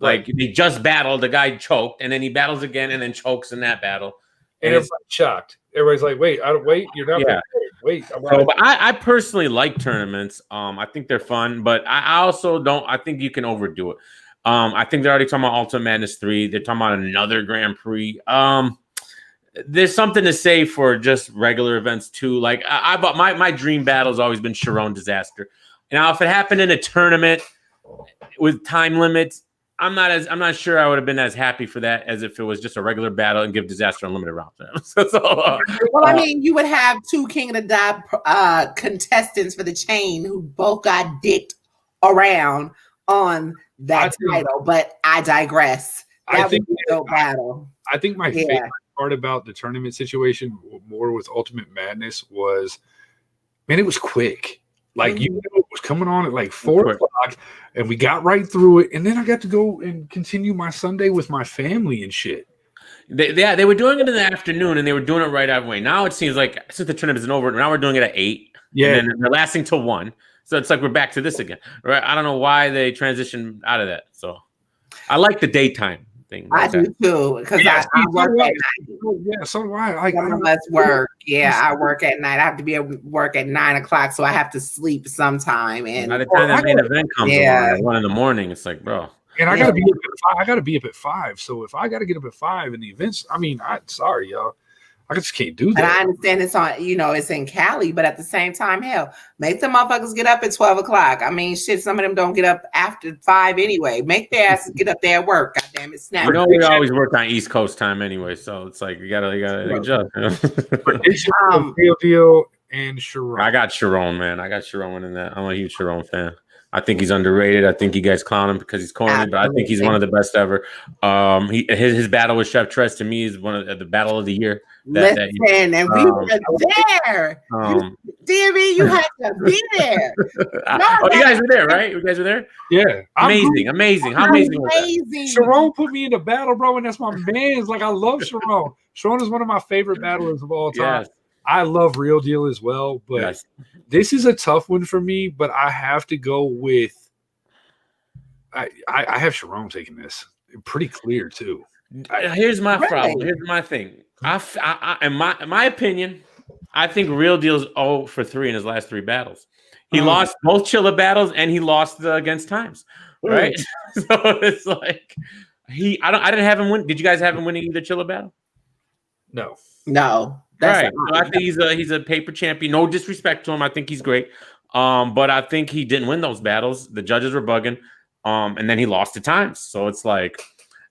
Like they just battled, the guy choked, and then he battles again and then chokes in that battle. And everybody's shocked. Everybody's like, wait, you're not prepared. Wait. So, but I personally like tournaments. I think they're fun, but I also don't. I think you can overdo it. I think they're already talking about Ultimate Madness 3. They're talking about another Grand Prix. There's something to say for just regular events too. Like my dream battle has always been Sharon Disaster. Now, if it happened in a tournament with time limits, I'm not sure I would have been as happy for that as if it was just a regular battle and give Disaster unlimited rounds. Well, I mean, you would have two King of the Dot contestants for the chain who both got dicked around on that title, but I digress. That would be a battle. I think my favorite part about the tournament situation, more with Ultimate Madness, was, man, it was quick. Like, you know, it was coming on at like 4 o'clock, and we got right through it. And then I got to go and continue my Sunday with my family and shit. They were doing it in the afternoon, and they were doing it right away. Now it seems like since the tournament isn't over, now we're doing it at 8. Yeah, and then they're lasting till 1. So it's like we're back to this again, right? I don't know why they transitioned out of that. So I like the daytime thing. I do too, because I work at night. Yeah, so do I. Some of us work. Yeah, I work at night. I have to be at work at 9 o'clock, so I have to sleep sometime. And by the time that main event comes along at 1 in the morning, it's like, bro. And I gotta be up at 5. I gotta be up at 5. So if I gotta get up at 5 in the events, I mean, sorry, y'all. I just can't do that. And I understand it's on, it's in Cali, but at the same time, hell, make the motherfuckers get up at 12 o'clock. I mean, shit, some of them don't get up after 5 anyway. Make their asses get up there at work. God damn it, snap. You know, we always work on East Coast time anyway, so it's like you gotta adjust. Real Deal and Sharon. I got Sharon, man. I got Sharon winning that. I'm a huge Sharon fan. I think he's underrated. I think you guys clown him because he's corny, but I think he's one of the best ever. His battle with Chef Tress to me is one of the battle of the year. And we were there. DME, you had to be there. You guys were there, right? You guys were there? Yeah. Amazing. How amazing was that? Sharon put me in the battle, bro, and that's my man's. Like, I love Sharon. Sharon is one of my favorite battlers of all time. Yes. I love Real Deal as well, but this is a tough one for me. But I have to go with. I have Sharon taking this pretty clear too. Here's my problem. Here's my thing. In my opinion, I think Real Deal's 0 for 3 in his last 3 battles. He lost both Chilla battles and he lost against Times. Right, so it's like I didn't have him win. Did you guys have him winning either Chilla battle? No. Right. So I think he's a paper champion. No disrespect to him. I think he's great. But I think he didn't win those battles. The judges were bugging. And then he lost to Times. So it's like,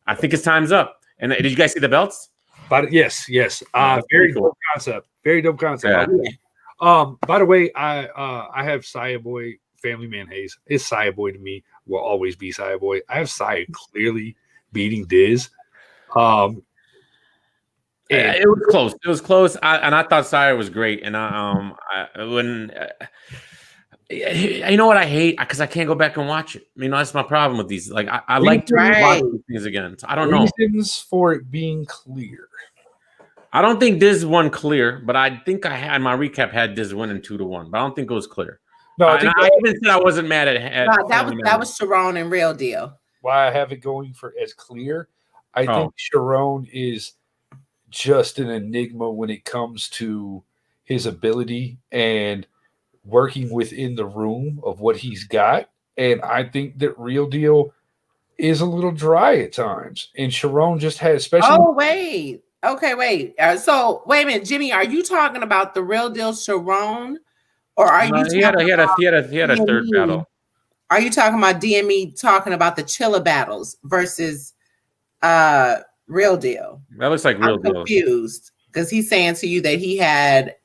I think his time's up. And did you guys see the belts? But yes. Very cool. Dope concept. Very dope concept. Yeah. By the way, I have Saya Boy, Family Man Hayes. It's Saya Boy to me. Will always be Saya Boy. I have Saya clearly beating Diz. It was close. It was close. I thought Sire was great. And you know what I hate? Because I can't go back and watch it. That's my problem with these. Like I like to watch these things again. So I don't know. Reasons for it being clear. I don't think Diz won clear, but I think I had my recap had Diz winning 2-1. But I don't think it was clear. No, I even said I wasn't mad at that was Sharon and Real Deal. Why I have it going for as clear? I think Sharon is just an enigma when it comes to his ability and working within the room of what he's got. And I think that Real Deal is a little dry at times. And Sharon just had especially. Oh, wait. Okay, wait. So wait a minute, Jimmy, are you talking about the Real Deal Sharon? Or are you he had a third battle. Are you talking about DME talking about the Chilla battles versus Real Deal? That looks like Real Deal. I'm confused because he's saying to you that he had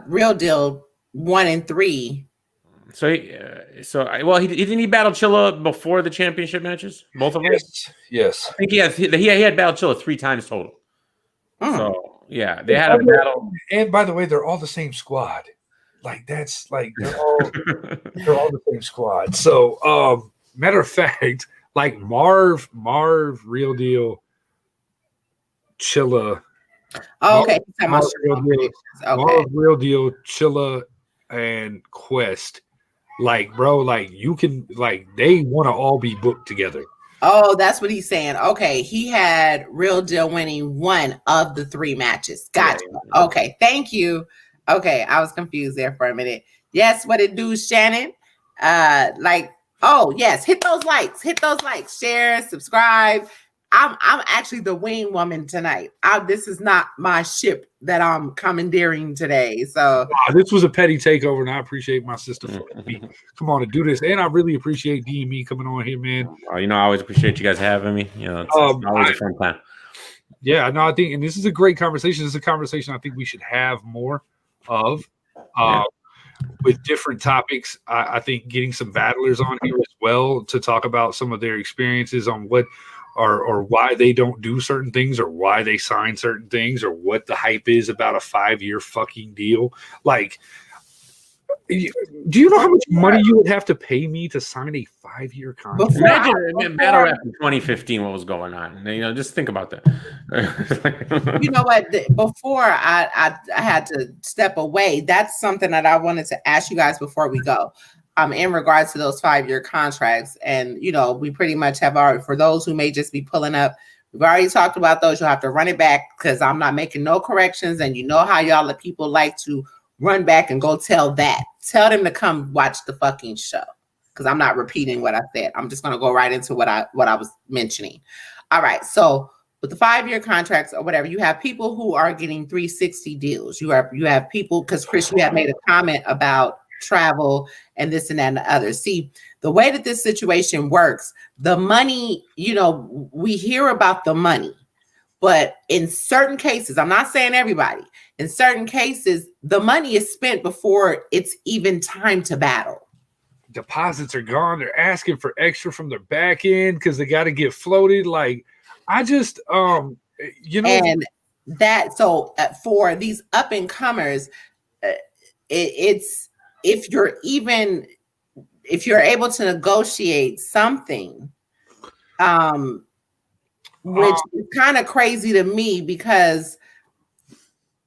Real Deal 1 and 3. So he didn't he battle Chilla before the championship matches? Both of them. Yes. I think he had battled Chilla 3 times total. So yeah, they had a battle. And by the way, they're all the same squad. Like that's like they're all the same squad. So matter of fact. Like Marv, Real Deal, Chilla. Oh, okay. Marv, Real Deal, Chilla, and Quest. Like, bro, like you can, like they want to all be booked together. Oh, that's what he's saying. Okay, he had Real Deal winning one of the 3 matches. Gotcha. Yeah. Okay, thank you. Okay, I was confused there for a minute. Yes, what it do, Shannon? Oh yes, hit those likes, share, subscribe. I'm actually the wing woman tonight. This is not my ship that I'm commandeering today. So this was a petty takeover, and I appreciate my sister for me come on to do this, and I really appreciate D and me coming on here, man. I always appreciate you guys having me. It's always a fun time. Yeah, no, I think, and this is a great conversation. This is a conversation I think we should have more of. With different topics. I think getting some battlers on here as well to talk about some of their experiences on what or why they don't do certain things or why they sign certain things or what the hype is about a 5-year fucking deal. Like, do you know how much money you would have to pay me to sign a 5-year contract? Imagine Battlerap in 2015, what was going on. Just think about that. You know what? Before I had to step away, that's something that I wanted to ask you guys before we go. In regards to those 5-year contracts. And, we pretty much have already, for those who may just be pulling up, we've already talked about those. You'll have to run it back because I'm not making no corrections. And you know how y'all the people like to run back and go tell them to come watch the fucking show. Because I'm not repeating what I said. I'm just going to go right into what I was mentioning. All right. So with the 5-year contracts or whatever, you have people who are getting 360 deals. You have people, because Chris, you have made a comment about travel and this and that and the other. See, the way that this situation works, the money, we hear about the money, but in certain cases, I'm not saying everybody, in certain cases, the money is spent before it's even time to battle. Deposits are gone. They're asking for extra from their back end because they got to get floated. Like, I just, and that, so for these up and comers, it's, if you're able to negotiate something, which is kind of crazy to me because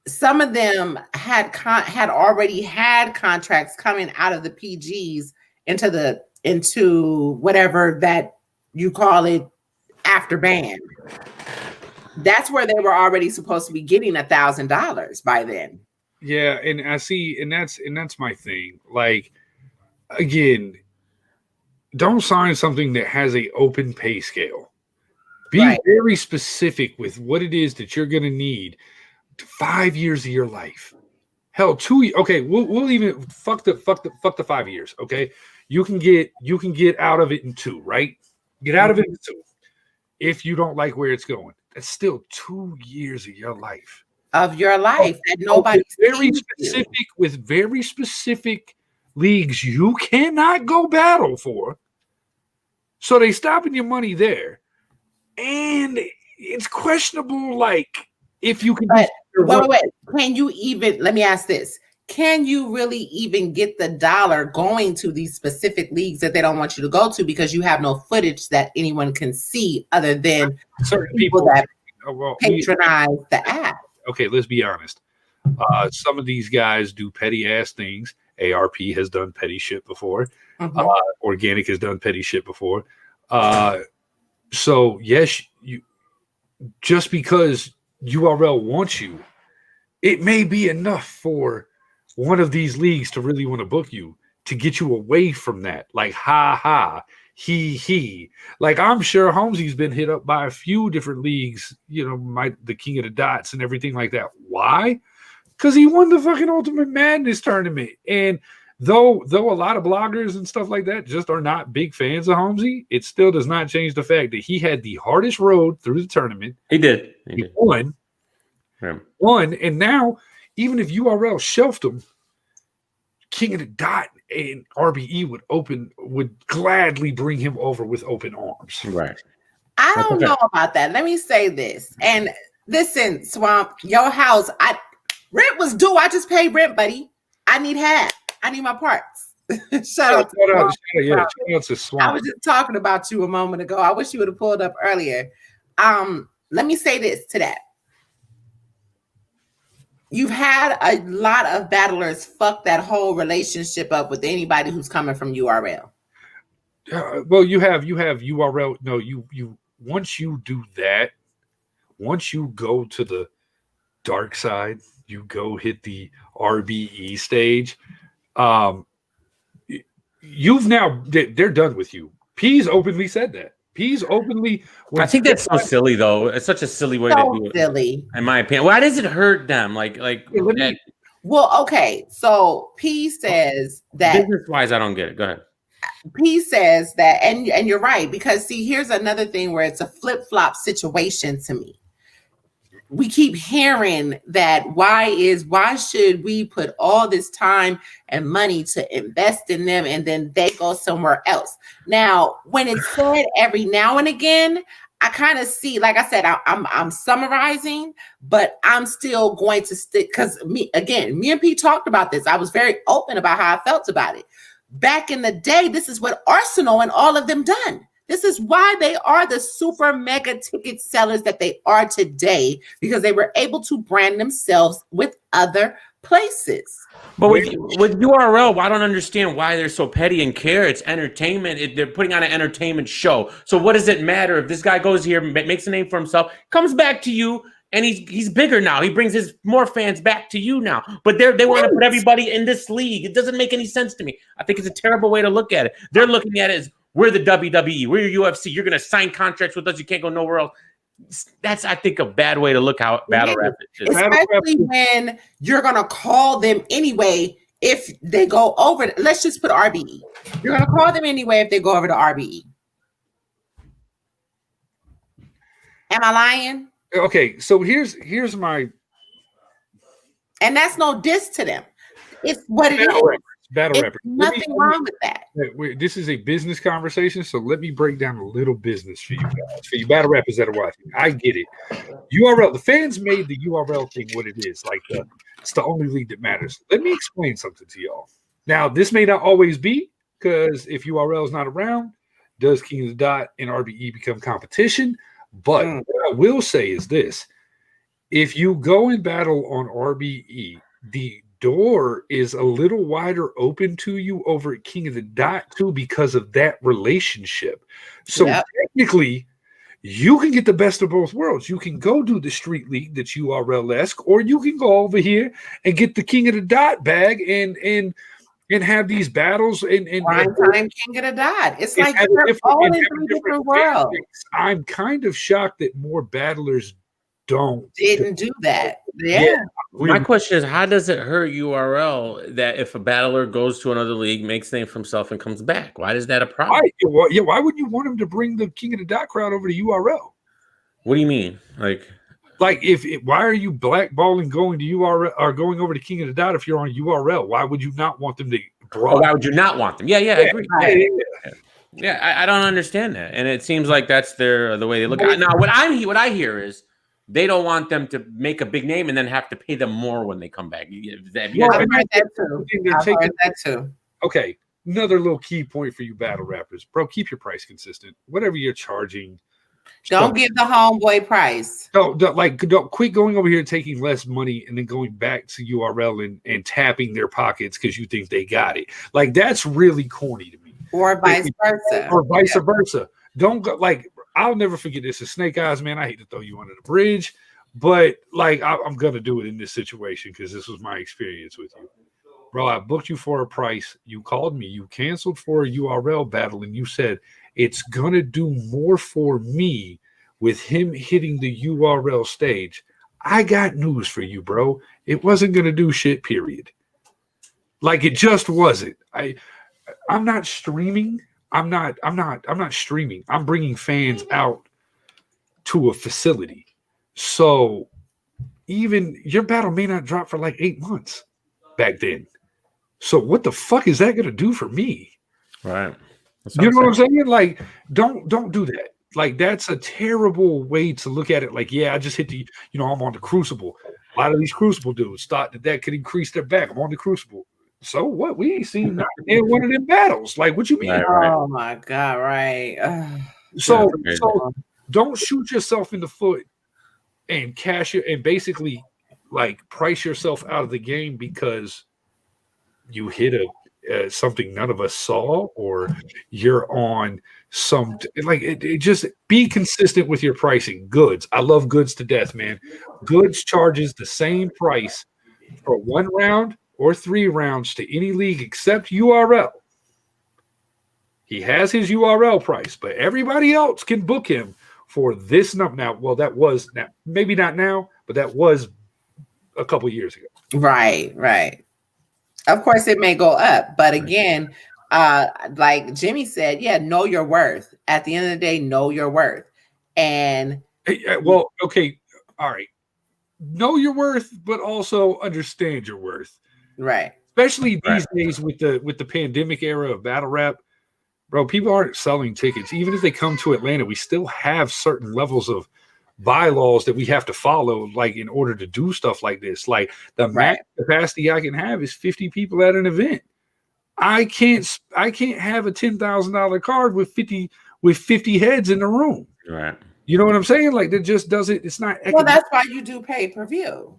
some of them had already had contracts coming out of the PGs into whatever that you call it after ban. That's where they were already supposed to be getting $1,000 by then. Yeah, and I see, and that's my thing. Like, again, don't sign something that has an open pay scale. Be very specific with what it is that you're going to need. 5 years of your life, hell, 2. Okay, we'll even fuck the 5 years. Okay, you can get out of it in 2, right? Get out of it in 2. If you don't like where it's going, that's still 2 years of your life. That nobody very specific with very specific leagues you cannot go battle for. So they stopping your money there, and it's questionable. Like, if you can, wait. Can you even? Let me ask this: can you really even get the dollar going to these specific leagues that they don't want you to go to because you have no footage that anyone can see other than certain people that patronize the app? Okay, let's be honest. Some of these guys do petty ass things. ARP has done petty shit before. Organic has done petty shit before. So yes, you just because URL wants you, it may be enough for one of these leagues to really want to book you to get you away from that. Like, he. Like, I'm sure Holmesy's been hit up by a few different leagues, the King of the Dots and everything like that. Why? Because he won the fucking Ultimate Madness tournament. And though a lot of bloggers and stuff like that just are not big fans of Holmesy, it still does not change the fact that he had the hardest road through the tournament. He did. He won. Yeah. Won. And now, even if URL shelved him, King of the Dot and RBE would gladly bring him over with open arms. Right. I don't know about that. Let me say this. And listen, Swamp, your house, rent was due. I just paid rent, buddy. I need half. I need my parts. Shout out to Swamp. I was just talking about you a moment ago. I wish you would have pulled up earlier. Let me say this to that. You've had a lot of battlers fuck that whole relationship up with anybody who's coming from URL. Well, you have URL. No, you once you do that, once you go to the dark side, you go hit the RBE stage. You've now they're done with you. P's openly said that. P's openly. I think that's so silly, though. It's such a silly way to do it. Silly, in my opinion. Why does it hurt them? Well, okay. So P says that business-wise, I don't get it. Go ahead. P says that, and you're right, because see, here's another thing where it's a flip-flop situation to me. We keep hearing that why should we put all this time and money to invest in them and then they go somewhere else? Now, when it's said every now and again, I kind of see, like I said, I'm summarizing, but I'm still going to stick, because me and Pete talked about this. I was very open about how I felt about it. Back in the day, this is what Arsenal and all of them done. This is why they are the super mega ticket sellers that they are today, because they were able to brand themselves with other places. But with URL, I don't understand why they're so petty and care. It's entertainment. They're putting on an entertainment show. So what does it matter if this guy goes here, makes a name for himself, comes back to you, and he's bigger now. He brings his more fans back to you now. But they want to put everybody in this league. It doesn't make any sense to me. I think it's a terrible way to look at it. They're looking at it as, we're the WWE. We're your UFC. You're going to sign contracts with us. You can't go nowhere else. That's, I think, a bad way to look how Battlerap is. Especially when you're going to call them anyway if they go over. Let's just put RBE. You're going to call them anyway if they go over to RBE. Am I lying? Okay, so here's my. And that's no diss to them. It's what it is. Battlerap. Nothing wrong with that. This is a business conversation, so let me break down a little business for you guys. For you Battlerappers that are watching, I get it. URL, the fans made the URL thing what it is. Like it's the only league that matters. Let me explain something to y'all. Now, this may not always be, because if URL is not around, does King of the Dot and RBE become competition? But what I will say is this: if you go and battle on RBE, the door is a little wider open to you over at King of the Dot too, because of that relationship. So technically, you can get the best of both worlds. You can go do the street league that's URL-esque, or you can go over here and get the King of the Dot bag and have these battles and prime time King of the Dot. It's like they're all in three different worlds. I'm kind of shocked that more battlers didn't do that. Yeah. My question is, how does it hurt URL that if a battler goes to another league, makes a name for himself, and comes back? Why is that a problem? Why would you want him to bring the King of the Dot crowd over to URL? What do you mean? Like why are you blackballing going to URL or going over to King of the Dot if you're on URL? Why would you not want them to? Why would you not want them? Yeah, I agree. Yeah, I don't understand that, and it seems like that's the way they look at it. Now, what I hear is, they don't want them to make a big name and then have to pay them more when they come back. I've heard that too. Okay, another little key point for you battle rappers. Bro, keep your price consistent. Whatever you're charging. Don't give the homeboy price. Don't quit going over here and taking less money and then going back to URL and tapping their pockets because you think they got it. Like, that's really corny to me. Or vice versa. Don't go I'll never forget this. As Snake Eyes, man, I hate to throw you under the bridge, but I'm gonna do it in this situation because this was my experience with you, bro. I booked you for a price. You called me. You canceled for a URL battle, and you said it's gonna do more for me with him hitting the URL stage. I got news for you, bro. It wasn't gonna do shit. Period. Like, it just wasn't. I'm not streaming. I'm not streaming. I'm bringing fans out to a facility. So even your battle may not drop for like 8 months back then. So what the fuck is that going to do for me? Right. You know what I'm saying? Like, don't do that. Like, that's a terrible way to look at it. Like, yeah, I just hit I'm on the Crucible. A lot of these Crucible dudes thought that could increase their back. I'm on the Crucible. So what? We ain't seen nothing in one of them battles. Like, what you mean? Right. Oh my God! Right. So don't shoot yourself in the foot and and basically like price yourself out of the game because you hit something none of us saw, or you're on some like it just be consistent with your pricing. Goods, I love Goods to death, man. Goods charges the same price for 1 round or 3 rounds to any league except URL. He has his URL price, but everybody else can book him for this number. Now, well, that was now, maybe not now, but that was a couple years ago. Right. Of course, it may go up, but again, like Jimmy said, yeah, know your worth. At the end of the day, know your worth. And well, okay, all right. Know your worth, but also understand your worth. Right. Especially these days with the pandemic era of Battlerap, bro. People aren't selling tickets. Even if they come to Atlanta, we still have certain levels of bylaws that we have to follow, like in order to do stuff like this. Like the max capacity I can have is 50 people at an event. I can't have a $10,000 card with 50 heads in the room. Right. You know what I'm saying? Like that just doesn't. It's not. Well, that's why you do pay-per-view.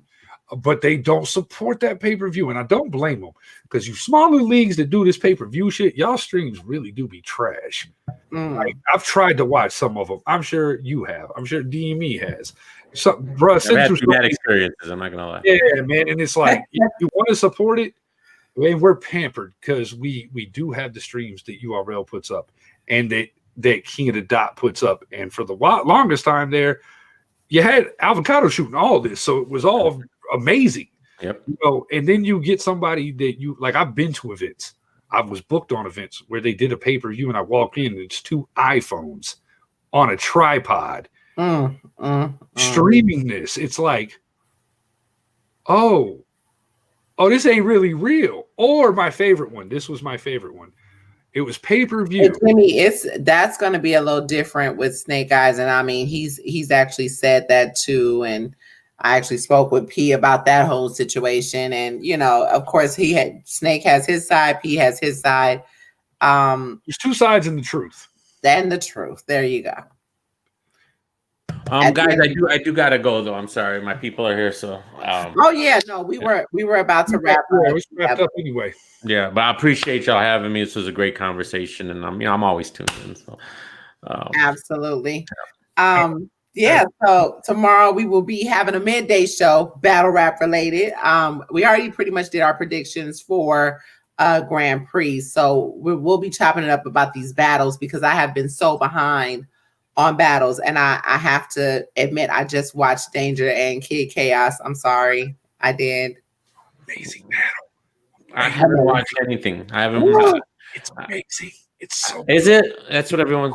But they don't support that pay-per-view, and I don't blame them, because you smaller leagues that do this pay-per-view shit, y'all streams really do be trash. Like, I've tried to watch some of them. I'm sure you have. I'm sure DME has. Bro, I've had some bad experiences. I'm not gonna lie. Yeah, man, and it's like you want to support it, and we're pampered because we do have the streams that URL puts up and that King of the Dot puts up, and for the longest time there, you had Avocado shooting all this, so it was all amazing. Yep. You know, and then you get somebody that you like. I've been to events. I was booked on events where they did a pay-per-view, and I walk in and it's 2 iPhones on a tripod streaming this. It's like, oh, this ain't really real. Or my favorite one. This was my favorite one. It was pay-per-view. Hey, Jimmy, that's going to be a little different with Snake Eyes, and I mean, he's actually said that too, and I actually spoke with P about that whole situation, and you know, of course, Snake has his side, P has his side. There's 2 sides in the truth. And the truth. There you go. Guys, I do gotta go though. I'm sorry, my people are here. So. Oh yeah, no, we were about to wrap up. It was wrapped up anyway. Yeah, but I appreciate y'all having me. This was a great conversation, and I'm always tuned in. So. Absolutely. Yeah, so tomorrow we will be having a midday show, Battlerap related. We already pretty much did our predictions for Grand Prix, so we'll be chopping it up about these battles because I have been so behind on battles, and I have to admit I just watched Danger and Kid Chaos. I'm sorry, I did. Amazing battle. I haven't watched anything. I haven't watched. It's amazing. It's so. Is it? That's what everyone's.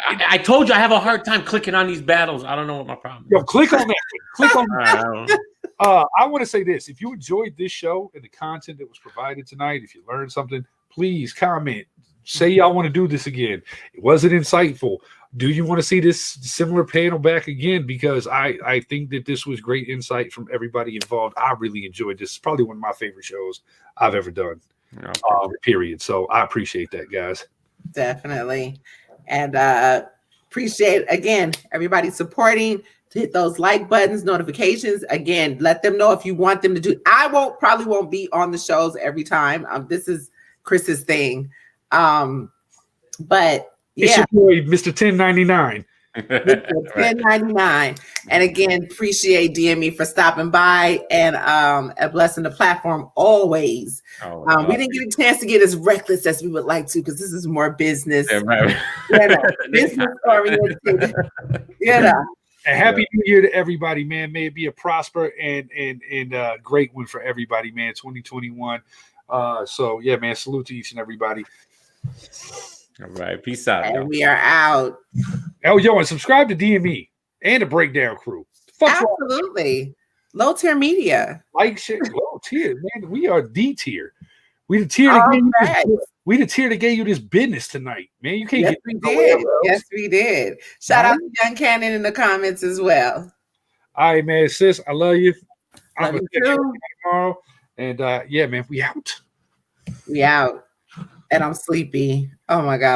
I told you I have a hard time clicking on these battles. I don't know what my problem is. Yo, click on that. Click on that. I want to say this. If you enjoyed this show and the content that was provided tonight, if you learned something, please comment. Say y'all want to do this again. Was it insightful? Do you want to see this similar panel back again? Because I think that this was great insight from everybody involved. I really enjoyed this. It's probably one of my favorite shows I've ever done. Period. So I appreciate that, guys. Definitely. And appreciate, again, everybody supporting. To hit those like buttons, notifications. Again, let them know if you want them to do. I probably won't be on the shows every time. This is Chris's thing. But yeah, it's your boy, Mr. 1099. Mr. 1099. And again, appreciate DME for stopping by and blessing the platform always. We didn't get a chance to get as reckless as we would like to because this is more business. Yeah, right. Business oriented. You know. And happy New Year to everybody, man. May it be a prosper and great one for everybody, man. 2021. So yeah, man. Salute to each and everybody. All right, peace out. And we are out. Oh, yo, and subscribe to DME and the Breakdown Crew. Absolutely. Low tier media. Like shit, low tier, man. We are D tier. We the tier that gave you this business tonight, man. You can't yes, get we did. Yes, we did. Shout out to Young Cannon in the comments as well. All right, man, sis. I love you. Love I'm you gonna tomorrow. And yeah, man, we out. We out. And I'm sleepy. Oh my God.